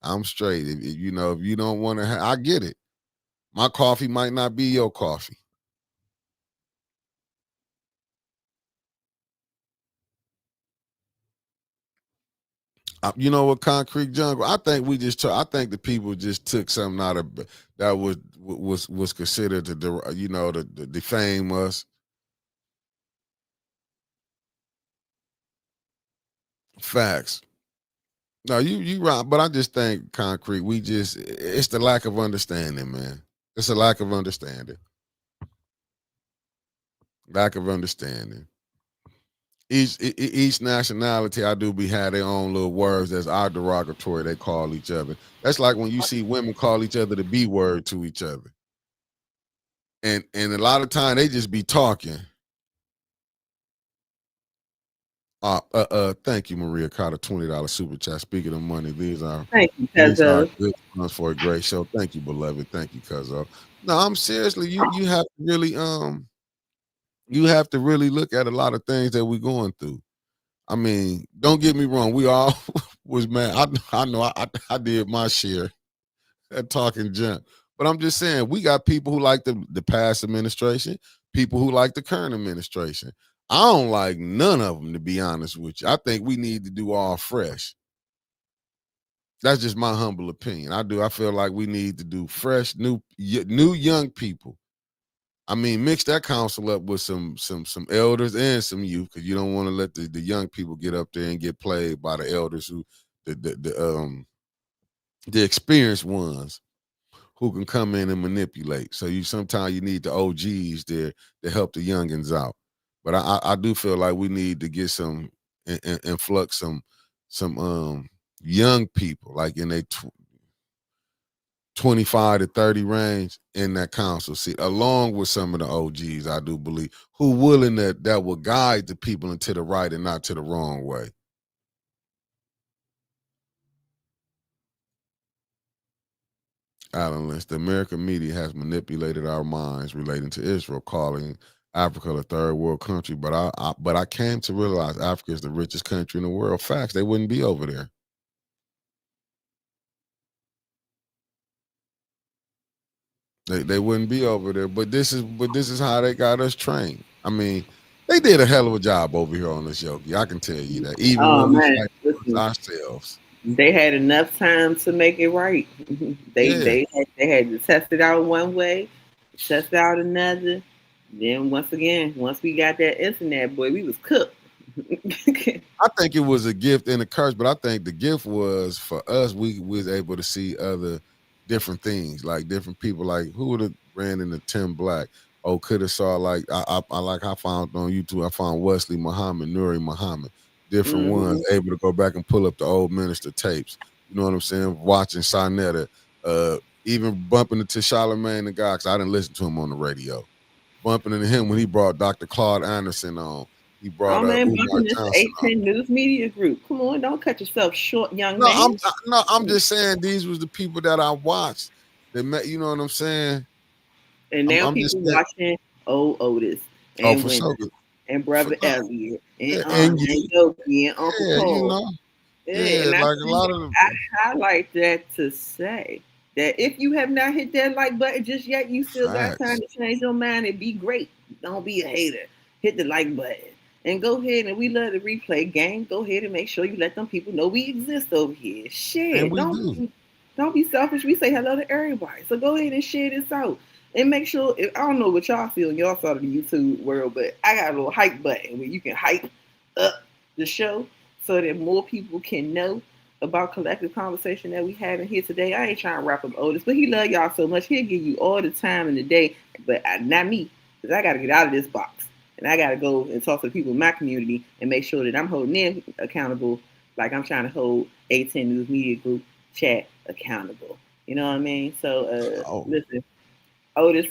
If you don't want to, I get it. My coffee might not be your coffee. You know what, Concrete Jungle? I think I think the people just took something out of that was considered to defame us. Facts. No, you right, but I just think Concrete. It's the lack of understanding, man. It's a lack of understanding. Lack of understanding. Each nationality I do be had their own little words that's our derogatory they call each other. That's like when you see women call each other the B word to each other. And a lot of time they just be talking. Thank you, Maria Carter, $20 super chat. Speaking of money, these are good ones for a great show. Thank you, beloved. Thank you, Cuzzo. No, I'm seriously, you have to really look at a lot of things that we're going through. I mean, don't get me wrong. We all was mad. I know I did my share at talking junk. But I'm just saying, we got people who like the past administration, people who like the current administration. I don't like none of them, to be honest with you. I think we need to do all fresh. That's just my humble opinion. I feel like we need to do fresh, new young people. I mean, mix that council up with some elders and some youth, because you don't want to let the young people get up there and get played by the elders who the experienced ones who can come in and manipulate. So sometimes you need the OGs there to help the youngins out. But I do feel like we need to get some influx some young people like in their 25 to 30 range in that council seat, along with some of the OGs, I do believe, who willing that will guide the people into the right and not to the wrong way. Alan Lynch, the American media has manipulated our minds relating to Israel, calling Africa a third world country. But I came to realize Africa is the richest country in the world. Facts, they wouldn't be over there. They wouldn't be over there. But this is how they got us trained. I mean, they did a hell of a job over here on this yogi. I can tell you that. Even Oh when we man, fight listen, ourselves. they had enough time to make it right. They had to test it out one way, test it out another. Then once we got that internet, boy, we was cooked. I think it was a gift and a curse, but I think the gift was for us. We was able to see other different things, like different people. Like who would have ran into Tim Black? Oh, could have saw like I found on YouTube. I found Wesley Muhammad, Nuri Muhammad, different ones able to go back and pull up the old minister tapes. You know what I'm saying? Watching Sinetta, even bumping into Charlamagne the guy, 'cause I didn't listen to him on the radio. Bumping into him when he brought Dr. Claude Anderson on. He brought Oh man, Umar bumping this Johnson on. 810 News Media Group. Come on, don't cut yourself short, young No, man. I'm just saying these was the people that I watched. That met, you know what I'm saying? And now I'm just people saying. watching old Otis Oh, and for Wendy sure. and For, Brother Elliot and yeah, Aunt and and you, Dopey and Uncle yeah, you Cole. know, Yeah, yeah, and like a lot of I highlight that to say that if you have not hit that like button just yet, you still got time facts. to change your mind and be great. Don't be a hater. Hit the like button. And go ahead, and we love the replay game. Go ahead and make sure you let them people know we exist over here. And Shit. we do. Don't be selfish. We say hello to everybody. So go ahead and share this out. And make sure, I don't know what y'all feel in y'all side of the YouTube world, but I got a little hype button where you can hype up the show so that more people can know about collective conversation that we having here today. I ain't trying to wrap up Otis, but he love y'all so much. He'll give you all the time in the day, but not me, because I got to get out of this box. And I got to go and talk to the people in my community and make sure that I'm holding them accountable like I'm trying to hold 810 News Media Group chat accountable. You know what I mean? So, listen, Otis,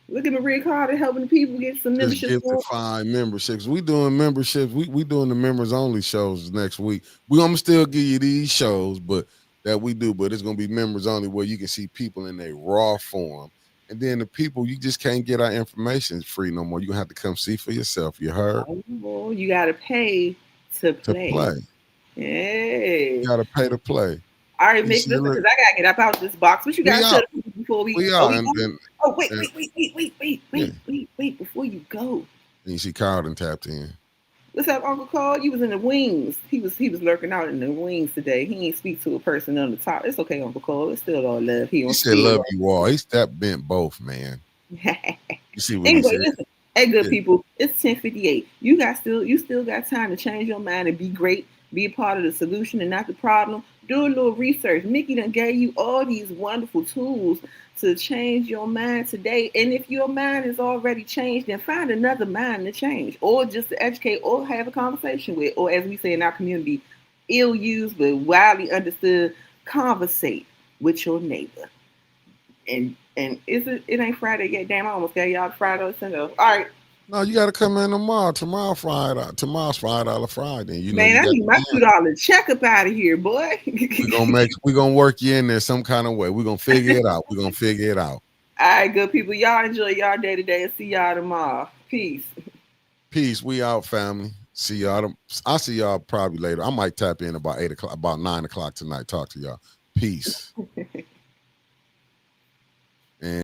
look at Maria Carter helping the people get some Just memberships. gifted 5 memberships. We doing memberships. We doing the members only shows next week. We gonna still give you these shows, but that we do, but it's gonna be members only where you can see people in a raw form. And then the people you just can't get our information free no more. You gonna have to come see for yourself. You heard? Oh, you gotta pay to To play. play. Hey. You gotta pay to play. All right, Mick, listen, because I gotta get up out this box. What you gotta tell the people before we are. Wait, before you go. And you see Carlton tapped in. What's up, Uncle Carl? You was in the wings. He was lurking out in the wings today. He ain't speak to a person on the top. It's okay, Uncle Carl. It's still all love. He said love you all. He stepped bent both, man. You see what anyway, he said? Listen, hey, good people, it's 10:58. You still got time to change your mind and be great, be a part of the solution and not the problem. Do a little research. Mickey done gave you all these wonderful tools to change your mind today. And if your mind is already changed, then find another mind to change, or just to educate, or have a conversation with, or as we say in our community, ill-used but widely understood, conversate with your neighbor. And it ain't Friday yet. Damn, I almost got y'all Friday or Sunday. All right. No, you got to come in tomorrow. Tomorrow's Friday. Tomorrow's Friday. You know, man, I need my $2 check up out of here, boy. We're gonna work you in there some kind of way. We're gonna figure it out. All right, good people. Y'all enjoy y'all day today and see y'all tomorrow. Peace. Peace. We out, family. See y'all. I'll see y'all probably later. I might tap in about 8 o'clock, about 9 o'clock tonight. Talk to y'all. Peace.